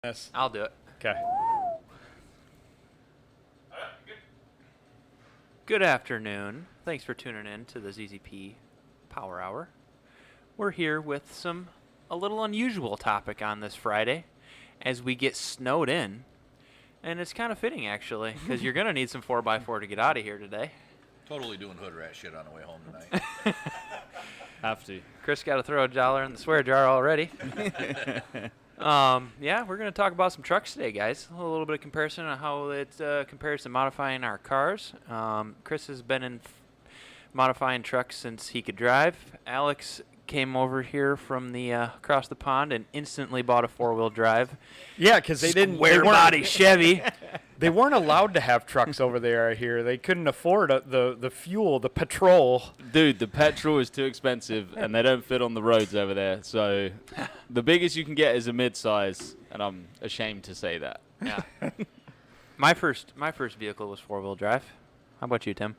Yes. I'll do it. Okay. Good afternoon. Thanks for tuning in to the ZZP Power Hour. We're here with a little unusual topic on this Friday as we get snowed in. And it's kind of fitting, actually, because you're going to need some 4x4 to get out of here today. Totally doing hood rat shit on the way home tonight. Have to. Chris got to throw $1 in the swear jar already. Yeah, we're going to talk about some trucks today, guys. A little bit of comparison on how it compares to modifying our cars. Chris has been in modifying trucks since he could drive. Alex came over here from the across the pond and instantly bought a 4-wheel drive. Yeah, because they didn't. Square body Chevy. They weren't allowed to have trucks over there here. They couldn't afford the fuel, the petrol. Dude, the petrol is too expensive, and they don't fit on the roads over there. So the biggest you can get is a mid-size, and I'm ashamed to say that. Yeah. My first vehicle was 4-wheel drive. How about you, Tim?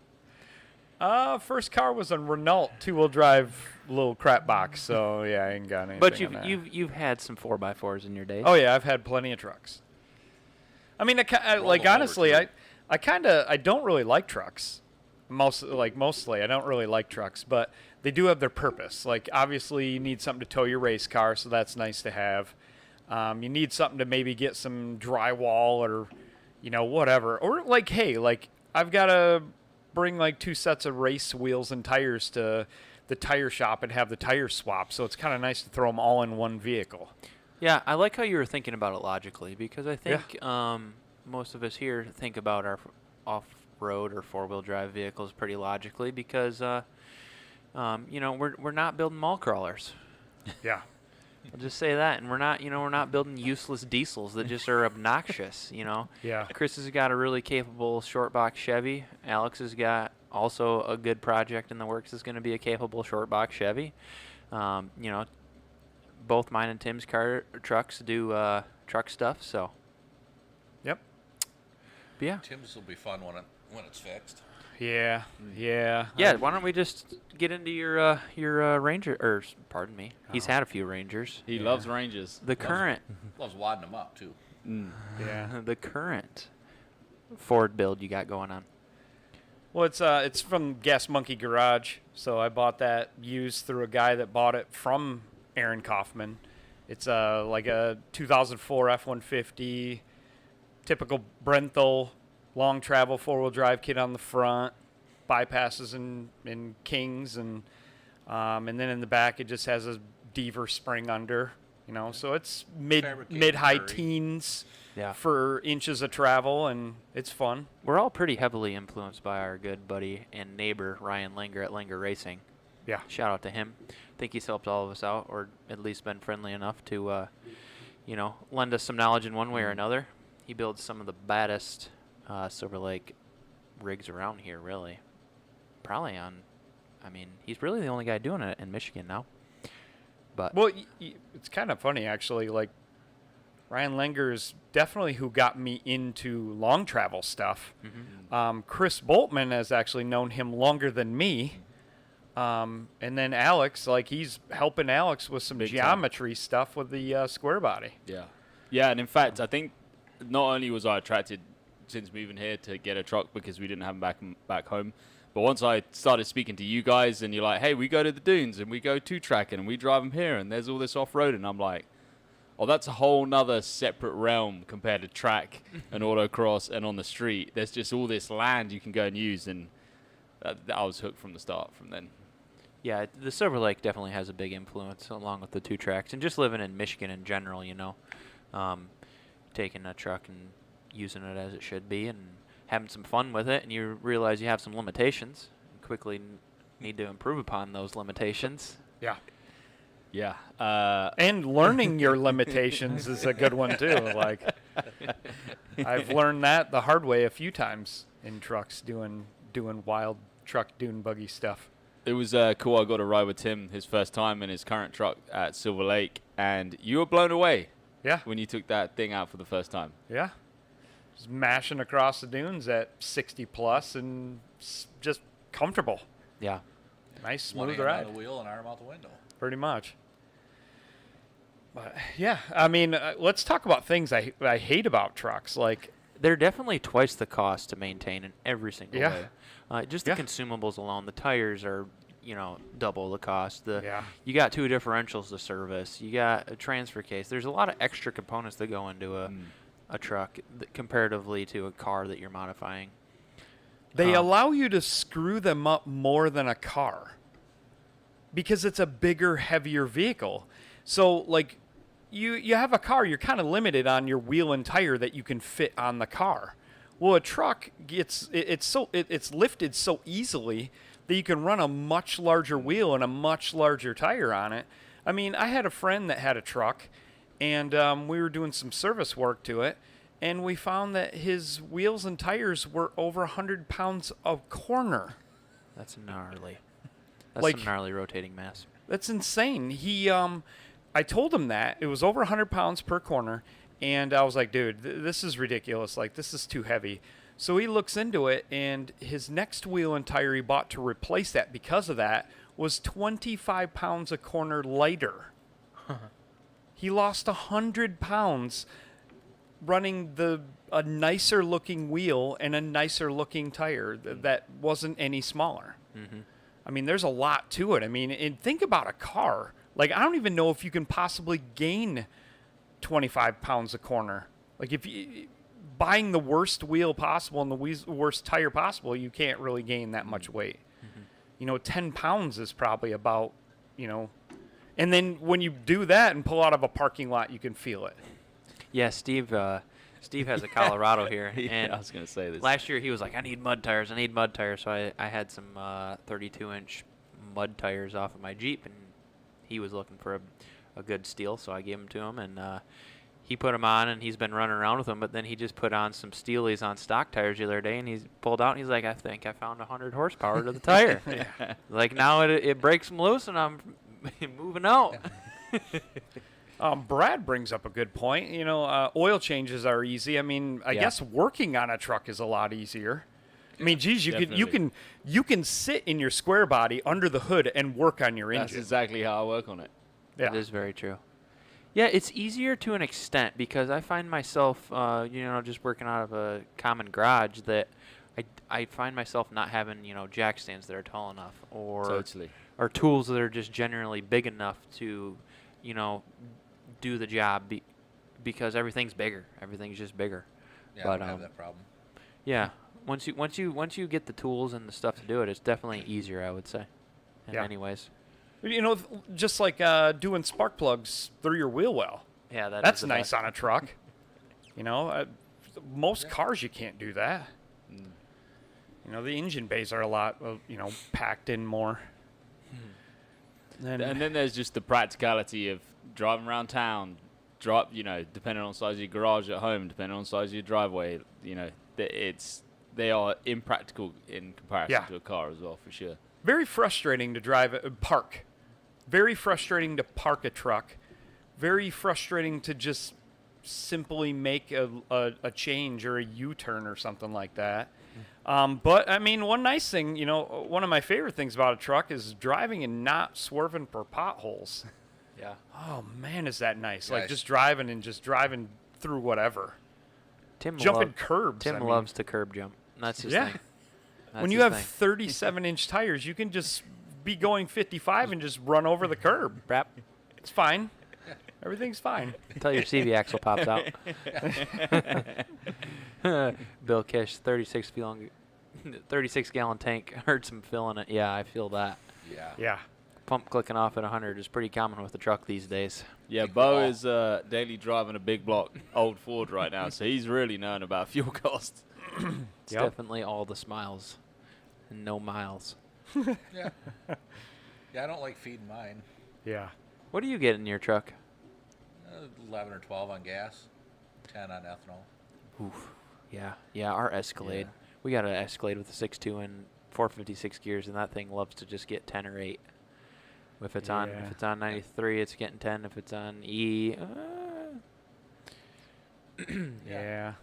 First car was a Renault 2-wheel drive little crap box. So yeah, I ain't got anything. But on that. you've had some 4x4s in your day. Oh yeah, I've had plenty of trucks. I mean, like honestly, I don't really like trucks. Mostly, I don't really like trucks, but they do have their purpose. Like obviously, you need something to tow your race car, so that's nice to have. You need something to maybe get some drywall or, whatever. Or like, hey, like I've got to bring like 2 sets of race wheels and tires to the tire shop and have the tires swapped. So it's kind of nice to throw them all in one vehicle. Yeah, I like how you were thinking about it logically, because I think most of us here think about our off-road or 4-wheel drive vehicles pretty logically, because we're not building mall crawlers. Yeah. I'll just say that, and we're not building useless diesels that just are obnoxious. Yeah. Chris has got a really capable short box Chevy. Alex has got also a good project in the works. Is going to be a capable short box Chevy. Both mine and Tim's trucks do truck stuff. So. Yep. But yeah. Tim's will be fun when it's fixed. Yeah. Yeah. Yeah. Why don't we just get into your Ranger? Or pardon me. He's had a few Rangers. He loves Rangers. The current. Loves wadding them up, too. Yeah. The current Ford build you got going on. Well, it's from Gas Monkey Garage, so I bought that used through a guy that bought it from Aaron Kaufman. It's like a 2004 F-150, typical Brenthal, long travel 4-wheel drive kit on the front, bypasses and Kings, and then in the back it just has a Deaver spring under, so it's mid-high teens for inches of travel, and it's fun. We're all pretty heavily influenced by our good buddy and neighbor Ryan Langer at Langer Racing. Yeah. Shout out to him. I think he's helped all of us out, or at least been friendly enough to, lend us some knowledge in one way or another. He builds some of the baddest Silver Lake rigs around here, really. Probably he's really the only guy doing it in Michigan now. But well, it's kind of funny, actually. Like, Ryan Langer is definitely who got me into long travel stuff. Mm-hmm. Chris Boltman has actually known him longer than me. And then Alex, he's helping Alex with some geometry stuff with the square body. Yeah. Yeah, and in fact, I think not only was I attracted since moving here to get a truck because we didn't have them back home, but once I started speaking to you guys and you're like, hey, we go to the dunes and we go 2-tracking and we drive them here and there's all this off-road, and I'm like, oh, that's a whole nother separate realm compared to track and autocross and on the street. There's just all this land you can go and use, and I was hooked from the start from then. yeah, the Silver Lake definitely has a big influence along with the 2 tracks, and just living in Michigan in general, taking a truck and using it as it should be and having some fun with it, and you realize you have some limitations and quickly need to improve upon those limitations. Yeah. Yeah. And learning your limitations is a good one, too. Like, I've learned that the hard way a few times in trucks doing wild truck dune buggy stuff. It was cool. I got to ride with Tim his first time in his current truck at Silver Lake, and you were blown away. Yeah. When you took that thing out for the first time. Yeah. Just mashing across the dunes at 60 plus and just comfortable. Yeah. Nice, One smooth hand ride. on the wheel and arm out the window. Pretty much. But yeah, I mean, let's talk about things I hate about trucks. Like, They're definitely twice the cost to maintain in every single Yeah. way. Just the Yeah. consumables alone, the tires are, double the cost. Yeah. You got 2 differentials to service. You got a transfer case. There's a lot of extra components that go into a truck comparatively to a car that you're modifying. they allow you to screw them up more than a car because it's a bigger, heavier vehicle. So, like, you have a car, you're kind of limited on your wheel and tire that you can fit on the car. Well, a truck it's lifted so easily that you can run a much larger wheel and a much larger tire on it. I mean, I had a friend that had a truck, and we were doing some service work to it, and we found that his wheels and tires were over 100 pounds a corner. That's gnarly. That's Like- some gnarly rotating mass. That's insane. I told him that it was over 100 pounds per corner, and I was like, dude, this is ridiculous. Like, this is too heavy. So he looks into it, and his next wheel and tire he bought to replace that because of that was 25 pounds a corner lighter. He lost 100 pounds running a nicer looking wheel and a nicer looking tire that wasn't any smaller. I mean, there's a lot to it. I mean, and think about a car. Like, I don't even know if you can possibly gain 25 pounds a corner. Like, if you buying the worst wheel possible and the worst tire possible, you can't really gain that much weight. 10 pounds is probably about, and then when you do that and pull out of a parking lot, you can feel it. Yeah, Steve has a Colorado here, and I was going to say this. last year he was like, I need mud tires. So I had some 32-inch mud tires off of my Jeep, and he was looking for a good steal, so I gave them to him, and he put them on, and he's been running around with them. But then he just put on some Steelies on stock tires the other day, and he's pulled out, and he's like, I think I found 100 horsepower to the tire. Like, now it breaks them loose, and I'm moving out. Brad brings up a good point. Oil changes are easy. I mean, I guess working on a truck is a lot easier. I mean, geez, you can sit in your square body under the hood and work on your That's engine. exactly how I work on it. Yeah. It is very true. Yeah, it's easier to an extent because I find myself, just working out of a common garage that I find myself not having, jack stands that are tall enough or tools that are just generally big enough to, do the job because everything's bigger. Everything's just bigger. Yeah, But, I don't have that problem. Yeah, once you get the tools and the stuff to do it, it's definitely easier, I would say, in Yeah. many ways. Just like doing spark plugs through your wheel well. Yeah, That's nice on a truck. Most cars you can't do that. The engine bays are a lot, packed in more. And then there's just the practicality of driving around town, depending on the size of your garage at home, depending on the size of your driveway, they are impractical in comparison to a car as well, for sure. Very frustrating to park. Very frustrating to park a truck. Very frustrating to just simply make a change or a U-turn or something like that. But, I mean, one nice thing, one of my favorite things about a truck is driving and not swerving for potholes. Yeah. Oh, man, is that nice. Like, Nice. just driving through whatever. Tim Jumping curbs. Tim I mean. loves to curb jump. That's his Yeah. thing. That's When you his have thing. 37-inch tires, you can just be going 55 and just run over the curb. Rap It's fine. Everything's fine. until your CV axle pops out. Bill Kish, 36-gallon tank, heard some fill in it. Yeah, I feel that. Yeah. Yeah. Pump clicking off at 100 is pretty common with the truck these days. Yeah, Bo is daily driving a big block old Ford right now, so he's really knowing about fuel costs. It's definitely all the smiles and no miles. Yeah. Yeah, I don't like feeding mine. Yeah. What do you get in your truck? 11 or 12 on gas, 10 on ethanol. Oof. Yeah, our Escalade. Yeah. We got an Escalade with a 6.2 and 456 gears, and that thing loves to just get 10 or 8. If it's on 93, it's getting 10. If it's on E, Yeah.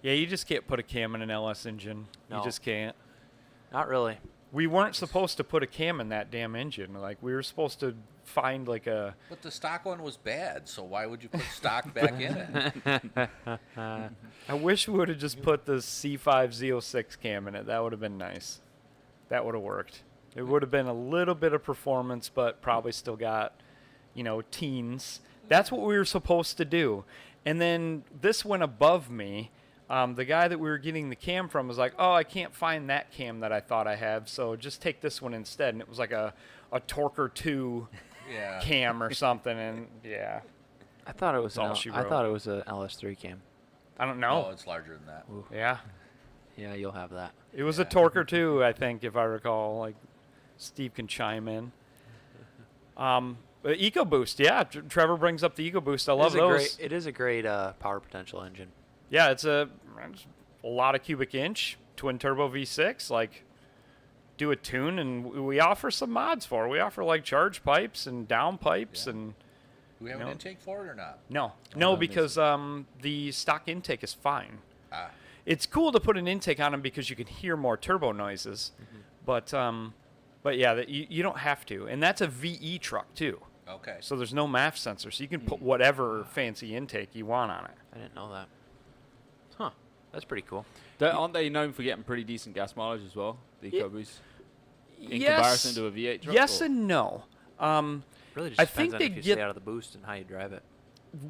Yeah, you just can't put a cam in an LS engine. No. You just can't. not really. We weren't supposed to put a cam in that damn engine. Like, we were supposed to find like a. But the stock one was bad, so why would you put stock back in it? I wish we would have just put the C5 Z06 cam in it. That would have been nice. That would have worked. It would have been a little bit of performance, but probably still got, teens. That's what we were supposed to do. And then this went above me. The guy that we were getting the cam from was like, oh, I can't find that cam that I thought I have, so just take this one instead. And it was like a Torquer 2 cam or something, and yeah. I thought it was all she I wrote. thought it was a LS3 cam. I don't No, know. it's larger than that. Ooh. Yeah. Yeah, you'll have that. It was a Torquer 2, I think, if I recall. Like, Steve can chime in. EcoBoost, yeah. Trevor brings up the EcoBoost. I love those. It is a great power potential engine. Yeah, it's a lot of cubic inch, twin turbo V6. Like, do a tune, and we offer some mods for it. We offer like charge pipes and down pipes, and Do we have an intake for it or not? no, because the stock intake is fine. Ah, It's cool to put an intake on them because you can hear more turbo noises, but yeah, you don't have to, and that's a VE truck too. okay. So there's no MAF sensor, so you can put whatever fancy intake you want on it. I didn't know that. Huh. That's pretty cool. Aren't they known for getting pretty decent gas mileage as well? The EcoBoost. In Yes. comparison to a V8 truck? Yes or? and no. Really just I depends think on they if you get- stay out of the boost and how you drive it.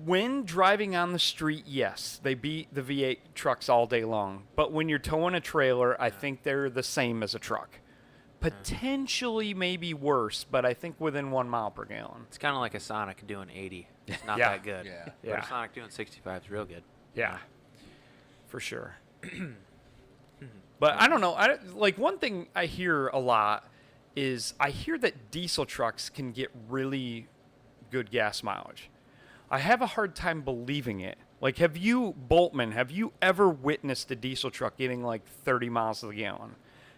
When driving on the street, yes, they beat the V8 trucks all day long. But when you're towing a trailer, I think they're the same as a truck. Potentially maybe worse, but I think within 1 mile per gallon. It's kind of like a Sonic doing 80. It's not Yeah. that good. Yeah. But Yeah. a Sonic doing 65 is real good. Yeah, for sure. But I don't know. Like, one thing I hear a lot is I hear that diesel trucks can get really good gas mileage. I have a hard time believing it. Like, have you ever witnessed a diesel truck getting like 30 miles to the gallon?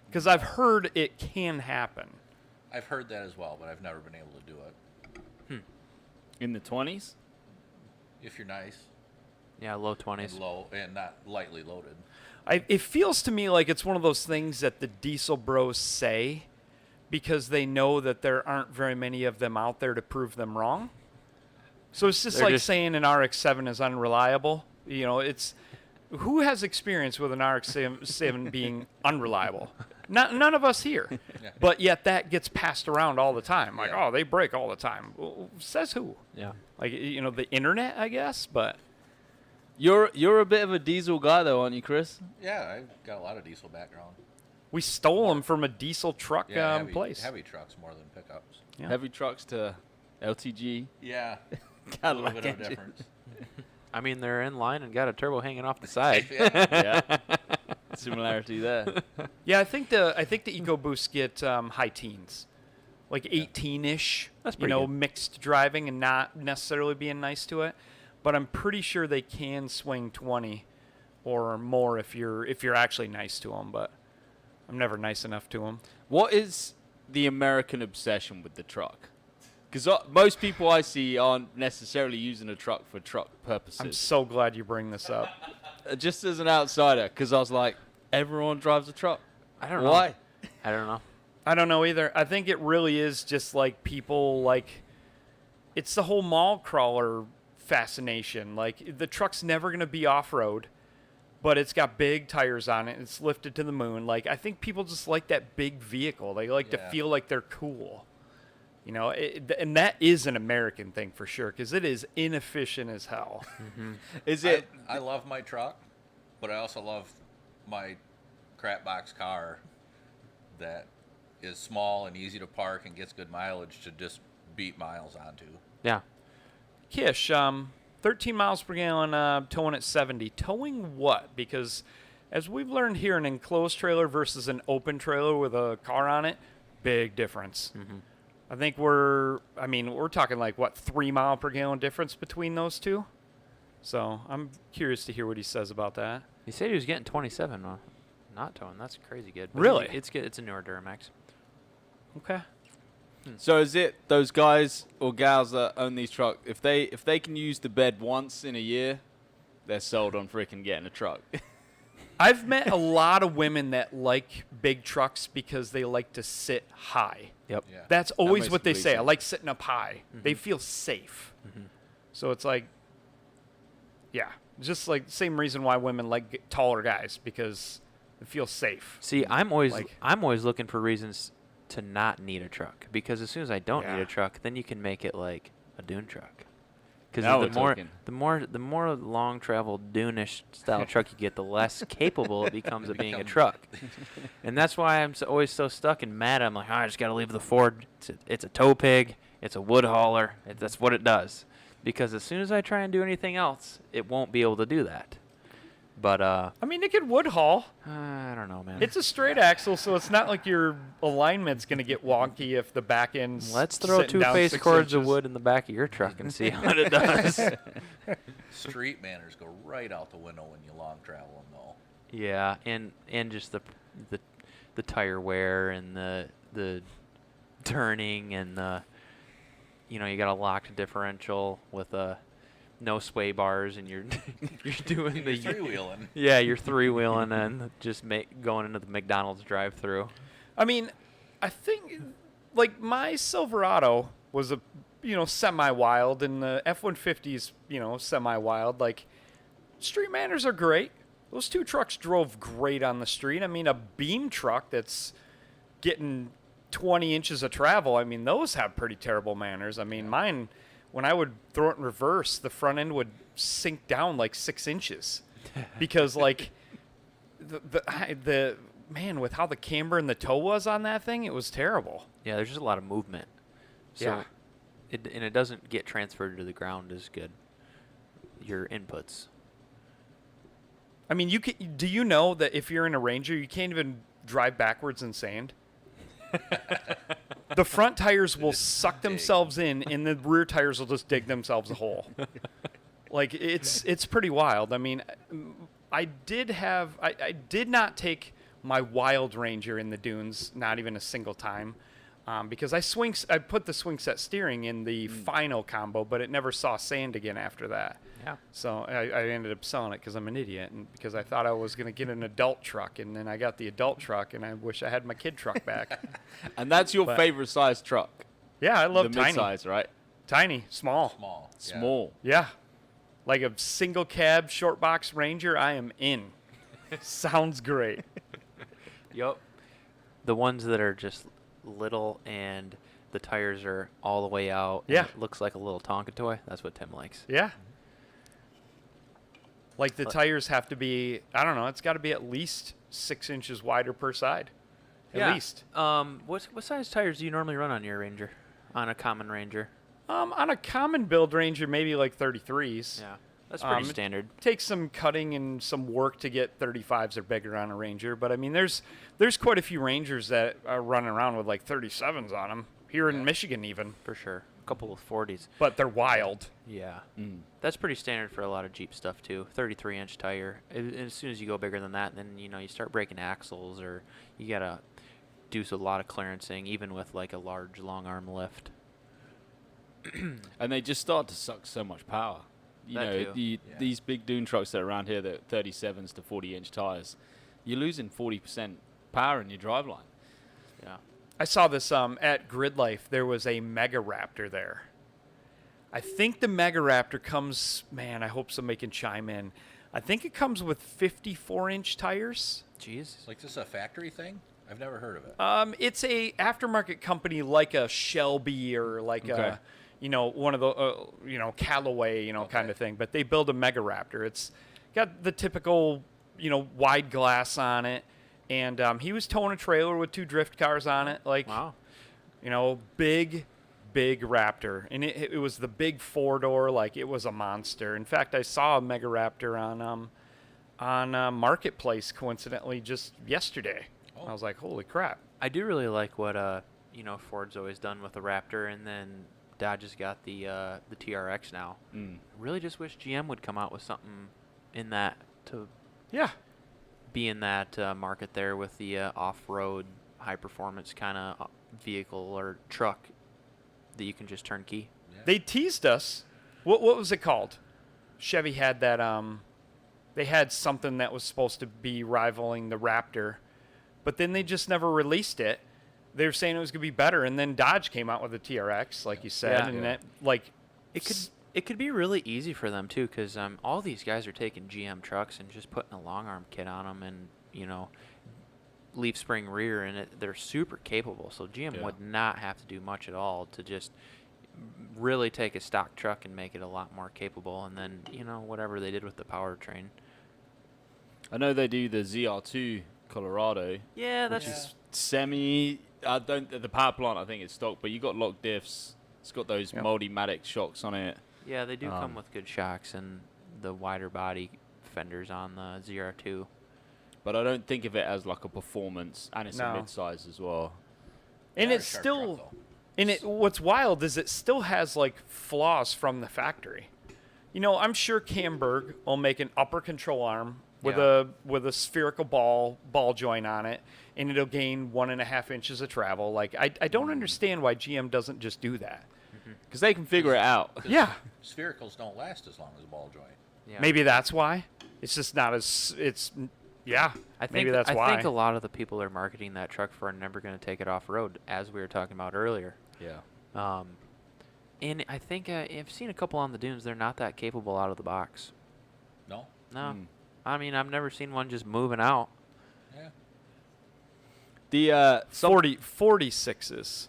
Because I've heard it can happen. I've heard that as well, but I've never been able to do it. In the 20s? If you're nice Yeah, low and 20s. low and not lightly loaded. It feels to me like it's one of those things that the diesel bros say because they know that there aren't very many of them out there to prove them wrong. So it's just They're like just- saying an RX-7 is unreliable. It's who has experience with an RX-7 being unreliable? None of us here. Yeah. But yet that gets passed around all the time. Like, Yeah. oh, they break all the time. Well, says who? Yeah. Like, the internet, I guess. But You're a bit of a diesel guy, though, aren't you, Chris? Yeah, I've got a lot of diesel background. we stole them from a diesel truck Yeah, place. heavy trucks more than pickups. Yeah. Heavy trucks to LTG. Yeah, a little Cadillac bit of a engine. difference. I mean, they're in line and got a turbo hanging off the side. Yeah. Yeah. Similarity there. Yeah, I think the EcoBoosts get high teens, like 18-ish. That's pretty good. Mixed driving and not necessarily being nice to it. But I'm pretty sure they can swing 20 or more if you're actually nice to them. But I'm never nice enough to them. What is the American obsession with the truck? Because most people I see aren't necessarily using a truck for truck I'm purposes. so glad you bring this up. Just as an outsider, because I was like, everyone drives a truck. I don't know. Why? I don't know. I don't know either. I think it really is just like people like it's the whole mall crawler fascination. Like the truck's never going to be off-road, but it's got big tires on it. It's lifted to the moon. Like I think people just like that big vehicle. They like to Yeah. feel like they're cool. And that is an American thing for sure because it is inefficient as hell. Is it? I love my truck, but I also love my crap box car that is small and easy to park and gets good mileage to just beat miles onto. Yeah. Kish, 13 miles per gallon, towing at 70. Towing what? Because as we've learned here, an enclosed trailer versus an open trailer with a car on it, big difference. I think we're talking like, 3 mile per gallon difference between those two? So I'm curious to hear what he says about that. He said he was getting 27 not towing. That's crazy good. But Really? It's good. It's a newer Duramax. Okay. So is it those guys or gals that own these trucks? If they can use the bed once in a year, they're sold on freaking getting a truck. I've met a lot of women that like big trucks because they like to sit high. Yep. Yeah. That's always makes what they complete say. I sense. like sitting up high. They feel safe. So it's like, yeah, just like the same reason why women like taller guys, because it feels safe. See, I'm always Like- looking for reasons to not need a truck, because as soon as I don't need Yeah. a truck, then you can make it like a dune truck. Now Because we're talking. the more long traveled dune-ish style truck you get, the less capable it becomes of being a truck. And that's why I'm always so stuck and mad. I'm like, I just got to leave the Ford. It's a tow pig. It's a wood hauler. That's what it does. Because as soon as I try and do anything else, it won't be able to do that. But I mean, it could wood haul. I don't know, man. It's a straight axle, so it's not like your alignment's going to get wonky if the back end's Let's throw sitting down two-face 6 cords of inches. wood in the back of your truck and see what it does. Street manners go right out the window when you long travel them, though. Yeah, and just the tire wear and the turning and you got a locked differential with no sway bars, and you're doing the Three-wheeling. yeah, you're three-wheeling and just going into the McDonald's drive-through. I mean, I think like my Silverado was a semi-wild, and the F-150's semi-wild. Like, street manners are great. Those two trucks drove great on the street. I mean, a beam truck that's getting 20 inches of travel, I mean, those have pretty terrible manners. I mean, mine, when I would throw it in reverse, the front end would sink down like 6 inches because like the man, with how the camber and the toe was on that thing, it was terrible. Yeah, there's just a lot of movement. So Yeah. it doesn't get transferred to the ground as good. Your inputs. I mean, do you know that if you're in a Ranger, you can't even drive backwards in sand? The front tires will suck themselves in, and the rear tires will just dig themselves a hole. Like, it's pretty wild. I mean, I did not take my Wild Ranger in the dunes, not even a single time, because I put the swing set steering in the final combo, but it never saw sand again after that. Yeah. So I ended up selling it because I'm an idiot, and because I thought I was going to get an adult truck, and then I got the adult truck, and I wish I had my kid truck back. And that's your But- favorite size truck? Yeah, I love the tiny. mid-size, right? Tiny, small. Small. Yeah. Small. Yeah. Like a single cab short box Ranger, I am in. Sounds great. Yup. The ones that are just little and the tires are all the way out. and Yeah. It looks like a little Tonka toy. That's what Tim likes. Yeah. Like the tires have to be, I don't know, it's got to be at least 6 inches wider per side. At least. What size tires do you normally run on your Ranger? On a common Ranger? On a common build Ranger, maybe like 33s. Yeah. That's pretty it standard. Takes some cutting and some work to get 35s or bigger on a Ranger, but I mean, there's quite a few Rangers that are running around with like 37s on them here in Michigan, even. For sure. A couple of 40s. But they're wild. Yeah. That's pretty standard for a lot of Jeep stuff too. 33-inch tire. As soon as you go bigger than that, then you start breaking axles, or you gotta do a lot of clearancing, even with like a large long arm lift. And they just start to suck so much power. That too. These big dune trucks that are around here, that 37s to 40-inch tires, you're losing 40% power in your driveline. Yeah. I saw this at Grid Life. There was a Mega Raptor there. I think the Mega Raptor comes, man, I hope somebody can chime in. I think it comes with 54-inch tires. Jeez. Like, this is a factory thing? I've never heard of it. It's a aftermarket company like a Shelby or like Okay. one of the, Callaway, kind of thing. But they build a Mega Raptor. It's got the typical, wide glass on it. And he was towing a trailer with 2 drift cars on it. Like, Wow. big Raptor. And it was the big 4-door. Like, it was a monster. In fact, I saw a Mega Raptor on Marketplace, coincidentally, just yesterday. Oh. I was like, holy crap. I do really like what Ford's always done with the Raptor, and then Dodge has got the TRX now. Really just wish GM would come out with something in that to Yeah. be in that market there with the off-road high-performance kind of vehicle or truck that you can just turnkey. They teased us. What was it called? Chevy had that they had something that was supposed to be rivaling the Raptor, but then they just never released it. They were saying it was going to be better, and then Dodge came out with a TRX, like you said, Yeah. and that, like, It could be really easy for them too, because all these guys are taking GM trucks and just putting a long arm kit on them, and leaf spring rear, and they're super capable. So GM would not have to do much at all to just really take a stock truck and make it a lot more capable, and then whatever they did with the powertrain. I know they do the ZR2 Colorado. Yeah, which that's is semi. I don't. The power plant I think is stock, but you got lock diffs. It's got those Yep. Multi-Matic shocks on it. yeah, they do come with good shocks and the wider body fenders on the ZR2. But I don't think of it as like a performance, and it's No. a mid-size as well. and Yeah, it's sharp still, truck, though. and it. What's wild is it still has like flaws from the factory. I'm sure Camberg will make an upper control arm with Yeah. a spherical ball joint on it, and it'll gain 1.5 inches of travel. Like I don't understand why GM doesn't just do that. Because they can figure it out. 'Cause Yeah. Sphericals don't last as long as a ball joint. Yeah. Maybe that's why. It's just not as yeah. I think maybe that's I why. think a lot of the people they're marketing that truck for are never going to take it off road, as we were talking about earlier. Yeah. And I think I've seen a couple on the dunes. They're not that capable out of the box. No? No, Mm. I mean I've never seen one just moving out. Yeah. The 46s.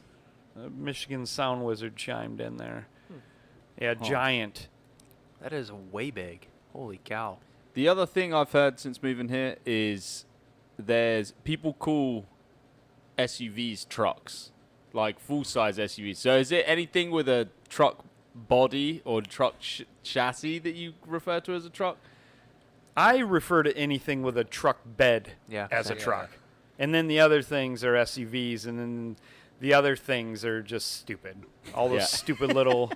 Michigan Sound Wizard chimed in there. Yeah, giant. That is way big. Holy cow! The other thing I've heard since moving here is there's people call SUVs trucks, like full-size SUVs. So is it anything with a truck body or truck chassis that you refer to as a truck? I refer to anything with a truck bed Yeah, as a same. truck. And then the other things are SUVs, and then the other things are just stupid. All those Yeah. stupid little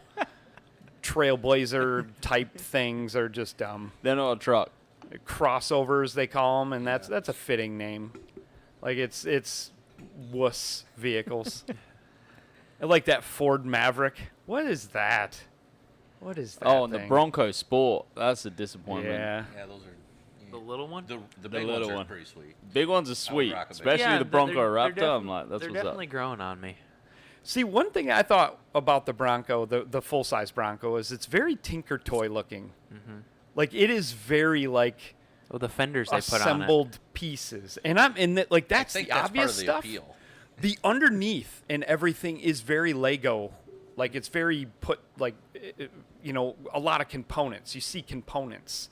Trailblazer type things are just dumb. They're not a truck. Crossovers they call them, and that's a fitting name. Like it's wuss vehicles. I like that Ford Maverick. What is that? What is that? Oh, and the thing? Bronco Sport. That's a disappointment. Yeah. Yeah, those are... The little one. The big little ones are one. pretty sweet. Big ones are sweet, rock a big- especially Yeah, the they're- Bronco they're Raptor. I'm defi- like, that's they're what's definitely up. growing on me. See, one thing I thought about the Bronco, the full size Bronco, is it's very Tinker Toy looking. Mm-hmm. Like it is very like Oh, the fenders they put on it. assembled pieces, and I'm in that. Like I that's think the that's obvious part of the stuff. appeal. The underneath and everything is very Lego. Like it's very put like a lot of components. You see components.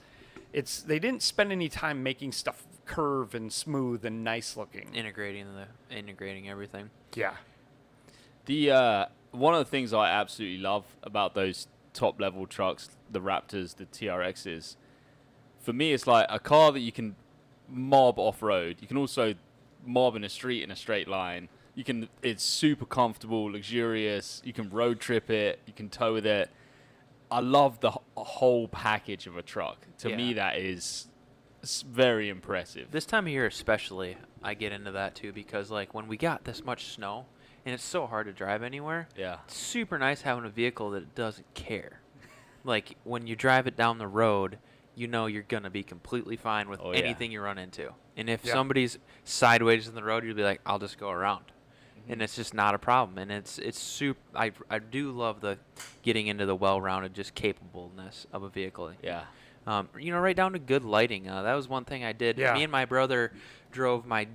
They didn't spend any time making stuff curve and smooth and nice looking. Integrating everything. Yeah. The one of the things I absolutely love about those top level trucks, the Raptors, the TRXs, for me it's like a car that you can mob off road. You can also mob in a street in a straight line. It's super comfortable, luxurious. You can road trip it. You can tow with it. I love the whole package of a truck. To me, that is very impressive. This time of year especially, I get into that too, because like when we got this much snow and it's so hard to drive anywhere, Yeah. it's super nice having a vehicle that doesn't care. Like when you drive it down the road, you know you're going to be completely fine with Oh, yeah. anything you run into. And if Yeah. somebody's sideways in the road, you'll be like, I'll just go around. And it's just not a problem. And it's super. I do love the getting into the well-rounded, just capableness of a vehicle. Yeah. Right down to good lighting. That was one thing I did. Yeah. Me and my brother drove my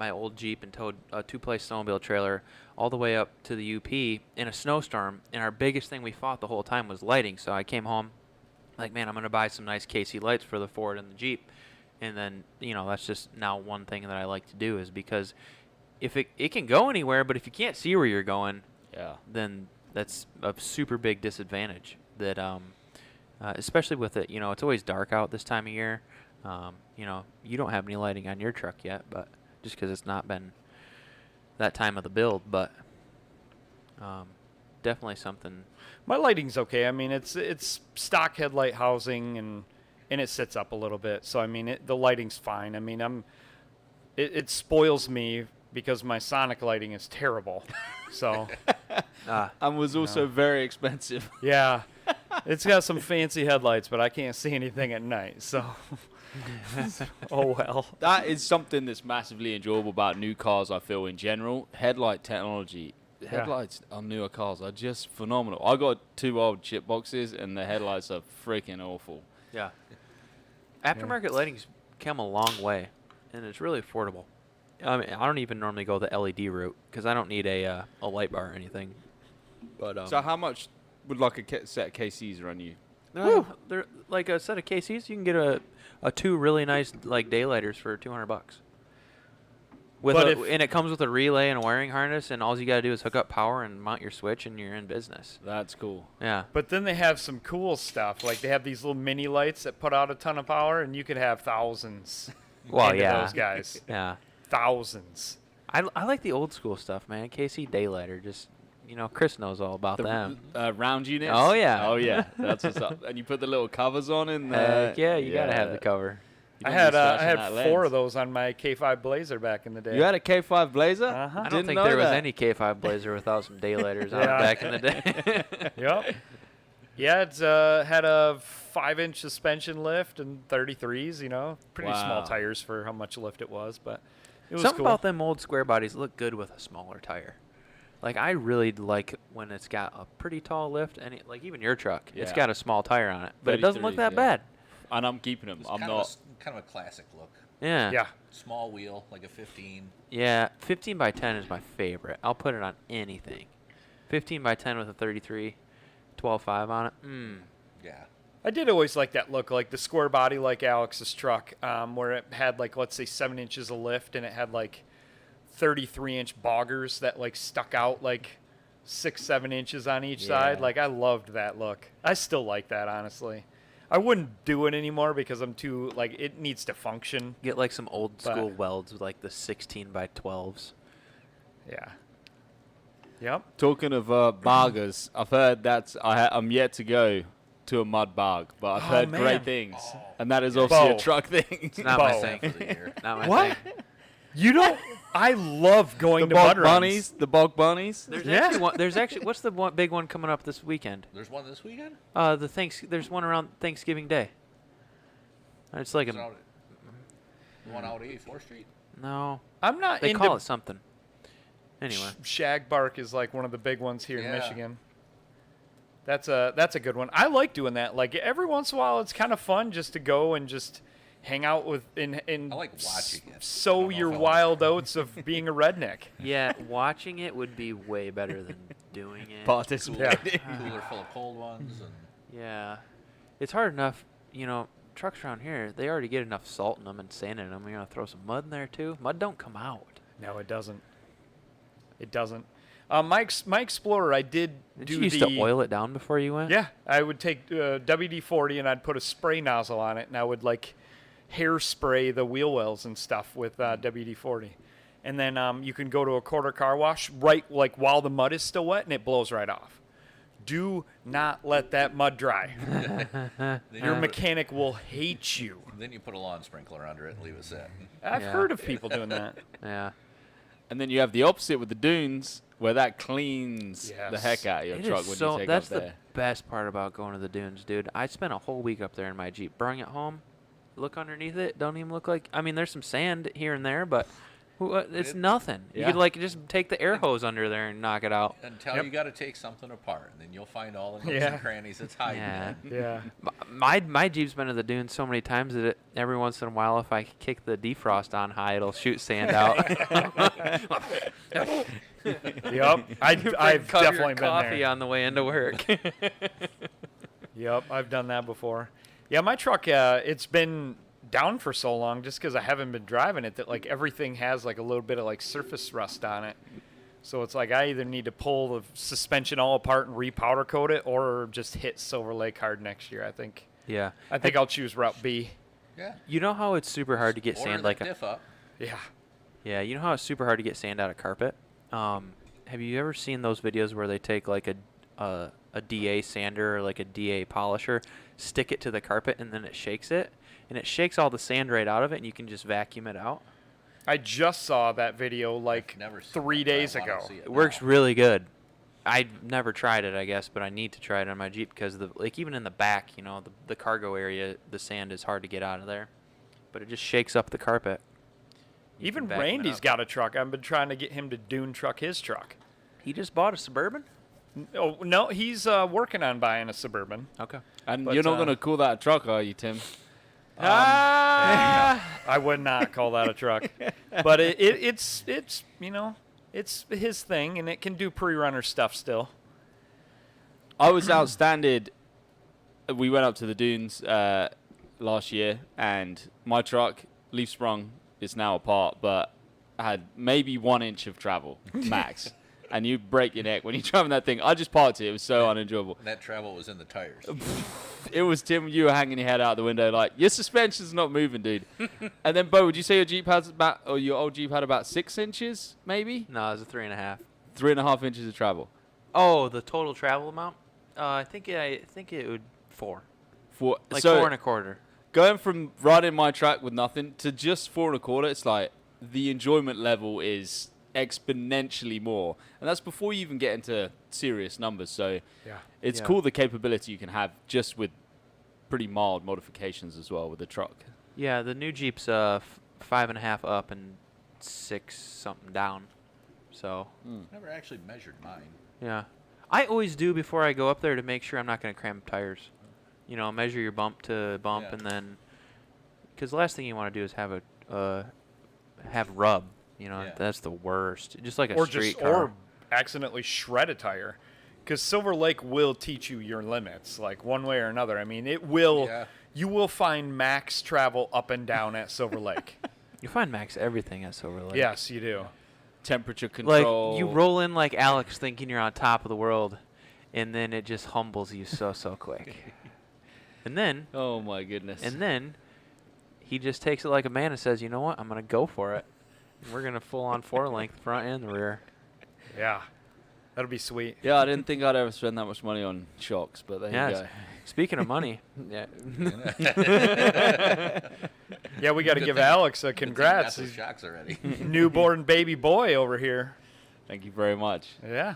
old Jeep and towed a 2-place snowmobile trailer all the way up to the UP in a snowstorm. And our biggest thing we fought the whole time was lighting. So I came home, like, man, I'm going to buy some nice KC lights for the Ford and the Jeep. And then, that's just now one thing that I like to do, is because if it can go anywhere, but if you can't see where you're going, Yeah. then that's a super big disadvantage. That especially with it, it's always dark out this time of year. You don't have any lighting on your truck yet, but just because it's not been that time of the build, but definitely something. My lighting's okay. I mean, it's stock headlight housing and it sits up a little bit. So I mean, the lighting's fine. I mean, it spoils me because my sonic lighting is terrible. So And was also very expensive. yeah, It's got some fancy headlights, but I can't see anything at night. So, oh well. That is something that's massively enjoyable about new cars, I feel, in general. Headlight technology. Headlights on newer cars are just phenomenal. I got 2 old chip boxes, and the headlights are freaking awful. Yeah. Aftermarket lighting's come a long way, and it's really affordable. I mean, I don't even normally go the LED route because I don't need a light bar or anything. But So how much would like a set of KCs run you? they're like a set of KCs. You can get a 2 really nice like daylighters for $200. And it comes with a relay and a wiring harness, and all you gotta do is hook up power and mount your switch, and you're in business. That's cool. Yeah. But then they have some cool stuff. Like they have these little mini lights that put out a ton of power, and you could have thousands. Well, into yeah. those guys. Yeah. Thousands. I like the old school stuff, man. KC daylighter, just Chris knows all about them. Round units? Oh, yeah. Oh, yeah. That's what's up. And you put the little covers on in Yeah, you gotta have the cover. I had 4 of those on my K5 Blazer back in the day. You had a K5 Blazer? Uh-huh. I don't think there was any K5 Blazer without some daylighters on it back in the day. Yep. Yeah, it's had a 5-inch suspension lift and 33s. Pretty small Wow. tires for how much lift it was, but it was Something cool. about them old square bodies look good with a smaller tire. Like I really like when it's got a pretty tall lift, and like even your truck, it's Yeah. got a small tire on it, but it doesn't look 33s, that yeah. bad. And I'm keeping them. It's I'm kind not. Of kind of a classic look. Yeah. Yeah. Small wheel, like a 15. Yeah, 15 by 10 is my favorite. I'll put it on anything. 15 by 10 with a 33, 12.5 on it. Yeah. I did always like that look, like the square body like Alex's truck, where it had like, let's say 7 inches of lift, and it had like 33-inch boggers that like stuck out like 6-7 inches on each side. Yeah. Like I loved that look. I still like that, honestly. I wouldn't do it anymore because I'm too, like, it needs to function. Get like some old school But- welds with like the 16 by 12s. Yeah. Yep. Talking of boggers, I've heard I'm yet to go to a mud bog, but I've heard man. great things. Oh. And that is obviously Bo. a truck thing. Not my Bo. thing. For the year. Not my What? thing. You don't, I love going The to mud bog runs. bunnies. The bog bunnies. There's Yeah. actually one. There's actually what's the one big one coming up this weekend? There's one this weekend? There's one around Thanksgiving Day. It's like Is it out the one out 84th Street? no. I'm not They into call it something. Anyway. Shag bark is like one of the big ones here in Yeah. Michigan. That's a good one. I like doing that. Like every once in a while, it's kind of fun just to go and just hang out with and I like watching it. I sow don't know your if I wild oats of being a redneck. Yeah, watching it would be way better than doing it. Participating. Cooler full of cold ones. And Yeah. It's hard enough, trucks around here, they already get enough salt in them and sand in them. You're going to throw some mud in there too? Mud don't come out. No, it doesn't. It doesn't. My Explorer, I did Did do you used to oil it down before you went? Yeah, I would take WD-40 and I'd put a spray nozzle on it, and I would like hairspray the wheel wells and stuff with WD-40. And then you can go to a quarter car wash right like while the mud is still wet, and it blows right off. Do not let that mud dry. then Your you mechanic will hate you. then you put a lawn sprinkler under it and leave it sit. I've Yeah. heard of people doing that. Yeah. And then you have the opposite with the dunes, where that cleans the Yes. heck out of your It truck is when so, you take that's up the there. best part about going to the dunes, dude. I spent a whole week up there in my Jeep. Bring it home, look underneath it, don't even look like, there's some sand here and there, but it's nothing. You Yeah. could just take the air hose under there and knock it out. Until Yep. you got to take something apart, and then you'll find all the nooks Yeah. and crannies it's hiding Yeah. in. Yeah. My Jeep's been to the dunes so many times that every once in a while, if I kick the defrost on high, it'll shoot sand out. Yep. I've Cup your definitely been coffee there. on the way into work. Yep, I've done that before. Yeah, my truck, it's been down for so long just because I haven't been driving it that like everything has like a little bit of like surface rust on it. So it's like I either need to pull the suspension all apart and repowder coat it, or just hit Silver Lake hard next year. I think Yeah. I'll choose Route B. Yeah. You know how it's super hard to get Order sand that like diff up. Yeah. Yeah, you know how it's super hard to get sand out of carpet? Have you ever seen those videos where they take like a DA sander or like a DA polisher, stick it to the carpet, and then it shakes it? And it shakes all the sand right out of it, and you can just vacuum it out. I just saw that video like Never seen 3 that, but I days wanna ago. see it It works now. really good. I've never tried it, I guess, but I need to try it on my Jeep because even in the back, the cargo area, the sand is hard to get out of there, but it just shakes up the carpet. Even Randy's got a truck. I've been trying to get him to dune truck his truck. He just bought a Suburban? Oh no, he's working on buying a Suburban. Okay. And But, you're not going to call that a truck, are you, Tim? I would not call that a truck, but it's it's his thing, and it can do pre-runner stuff still. I was outstanded. We went up to the dunes last year, and my truck, leaf sprung, is now apart, but had maybe 1 inch of travel, max. And you break your neck when you're driving that thing. I just parked it. It was so unenjoyable. And that travel was in the tires. It was, Tim, you were hanging your head out the window like, your suspension's not moving, dude. And then, Bo, would you say your Jeep has about, or your old Jeep had about 6 inches, maybe? No, it was a 3.5. 3.5 inches of travel. Oh, the total travel amount? I think it would 4. For, Like so 4 1/4. Going from riding my track with nothing to just 4 1/4, it's like the enjoyment level is exponentially more. And that's before you even get into serious numbers. So it's Yeah. cool the capability you can have just with pretty mild modifications as well with the truck. Yeah, the new Jeep's 5.5 up and 6 something down. So, Never actually measured mine. yeah. I always do before I go up there to make sure I'm not going to cram tires. Measure your bump to bump, Yeah. and then, because the last thing you want to do is have rub. Yeah. That's the worst. Just like a or street just car. or accidentally shred a tire, because Silver Lake will teach you your limits, like one way or another. I mean, it will. Yeah. You will find max travel up and down at Silver Lake. You find max everything at Silver Lake. Yes, you do. Temperature Like control. you roll in like Alex, thinking you're on top of the world, and then it just humbles you so quick. And then Oh my goodness. he just takes it like a man and says, "You know what? I'm gonna go for it. We're gonna full on 4-length front and the rear." Yeah, that'll be sweet. Yeah, I didn't think I'd ever spend that much money on shocks, but there you Yes. go. Speaking of money, yeah. Yeah, we got to Good give thing- Alex a Good thing you congrats. got those shocks already. Newborn baby boy over here. Thank you very much. Yeah.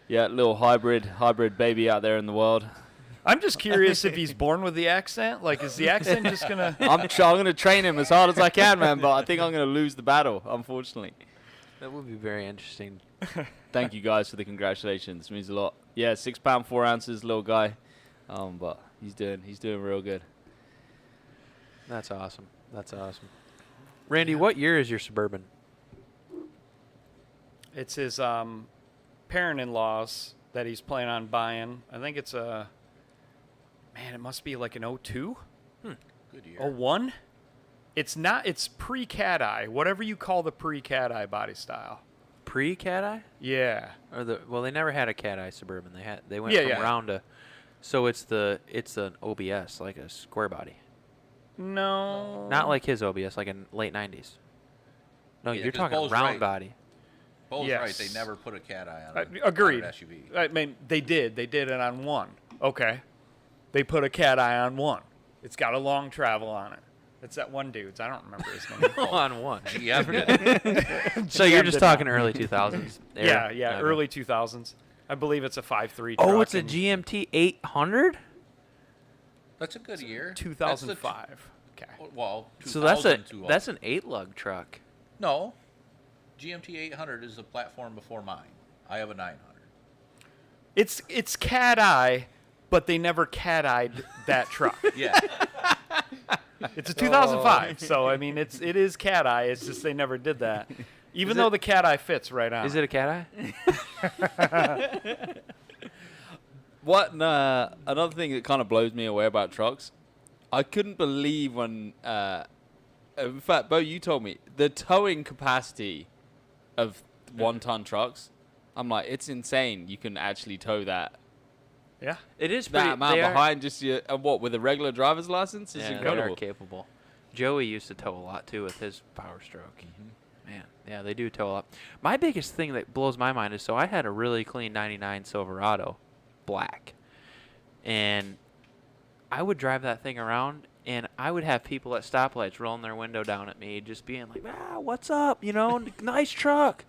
Yeah, little hybrid baby out there in the world. I'm just curious if he's born with the accent. Like, is the accent just gonna? I'm going to train him as hard as I can, man, but I think I'm going to lose the battle, unfortunately. That would be very interesting. Thank you guys for the congratulations. It means a lot. Yeah, 6 pound 4 ounces, little guy. But he's doing real good. That's awesome. That's awesome. Randy, what year is your Suburban? It's his parent-in-law's that he's planning on buying. I think it's a. Man, it must be like an 02? Good year. 01? It's not. It's pre-cat eye. Whatever you call the pre-cat eye body style. Pre-Cat Eye? Yeah. Or they never had a Cat Eye Suburban. They went Yeah, from yeah. round to, so it's an OBS, like a square body. No. Not like his OBS, like in late 90s. No, Yeah, you're 'cause talking Bo's round right. body. Bo's Yes. right. They never put a cat eye on Agreed. an SUV. I mean, they did. They did it on one. Okay. They put a cat eye on one. It's got a long travel on it. It's that one dude's. I don't remember his name. On one. GM did. So you're GM just did talking not. early 2000s. Yeah, era? yeah, Okay. early 2000s. I believe it's a 5.3 Oh, truck it's a in GMT 800? That's a good year. 2005. Okay. Well, So that's 2002 that's an 8-lug truck. No. GMT 800 is the platform before mine. I have a 900. It's cat eye, but they never cat eyed that truck. Yeah. It's a 2005, so I mean it is cat eye. It's just they never did that. Even Is though it- the cat eye fits right on. Is it a Cat Eye? Another thing that kind of blows me away about trucks, I couldn't believe when, in fact, Bo, you told me the towing capacity of 1-ton trucks. I'm like, it's insane. You can actually tow that Yeah. It is pretty. amount they are- behind just your with a regular driver's license. It's Yeah, they are incredible. capable. Joey used to tow a lot too with his Power Stroke. Man, yeah, they do tow a lot. My biggest thing that blows my mind is so I had a really clean '99 Silverado, black, and I would drive that thing around, and I would have people at stoplights rolling their window down at me, just being like, "Ah, what's up? Nice truck,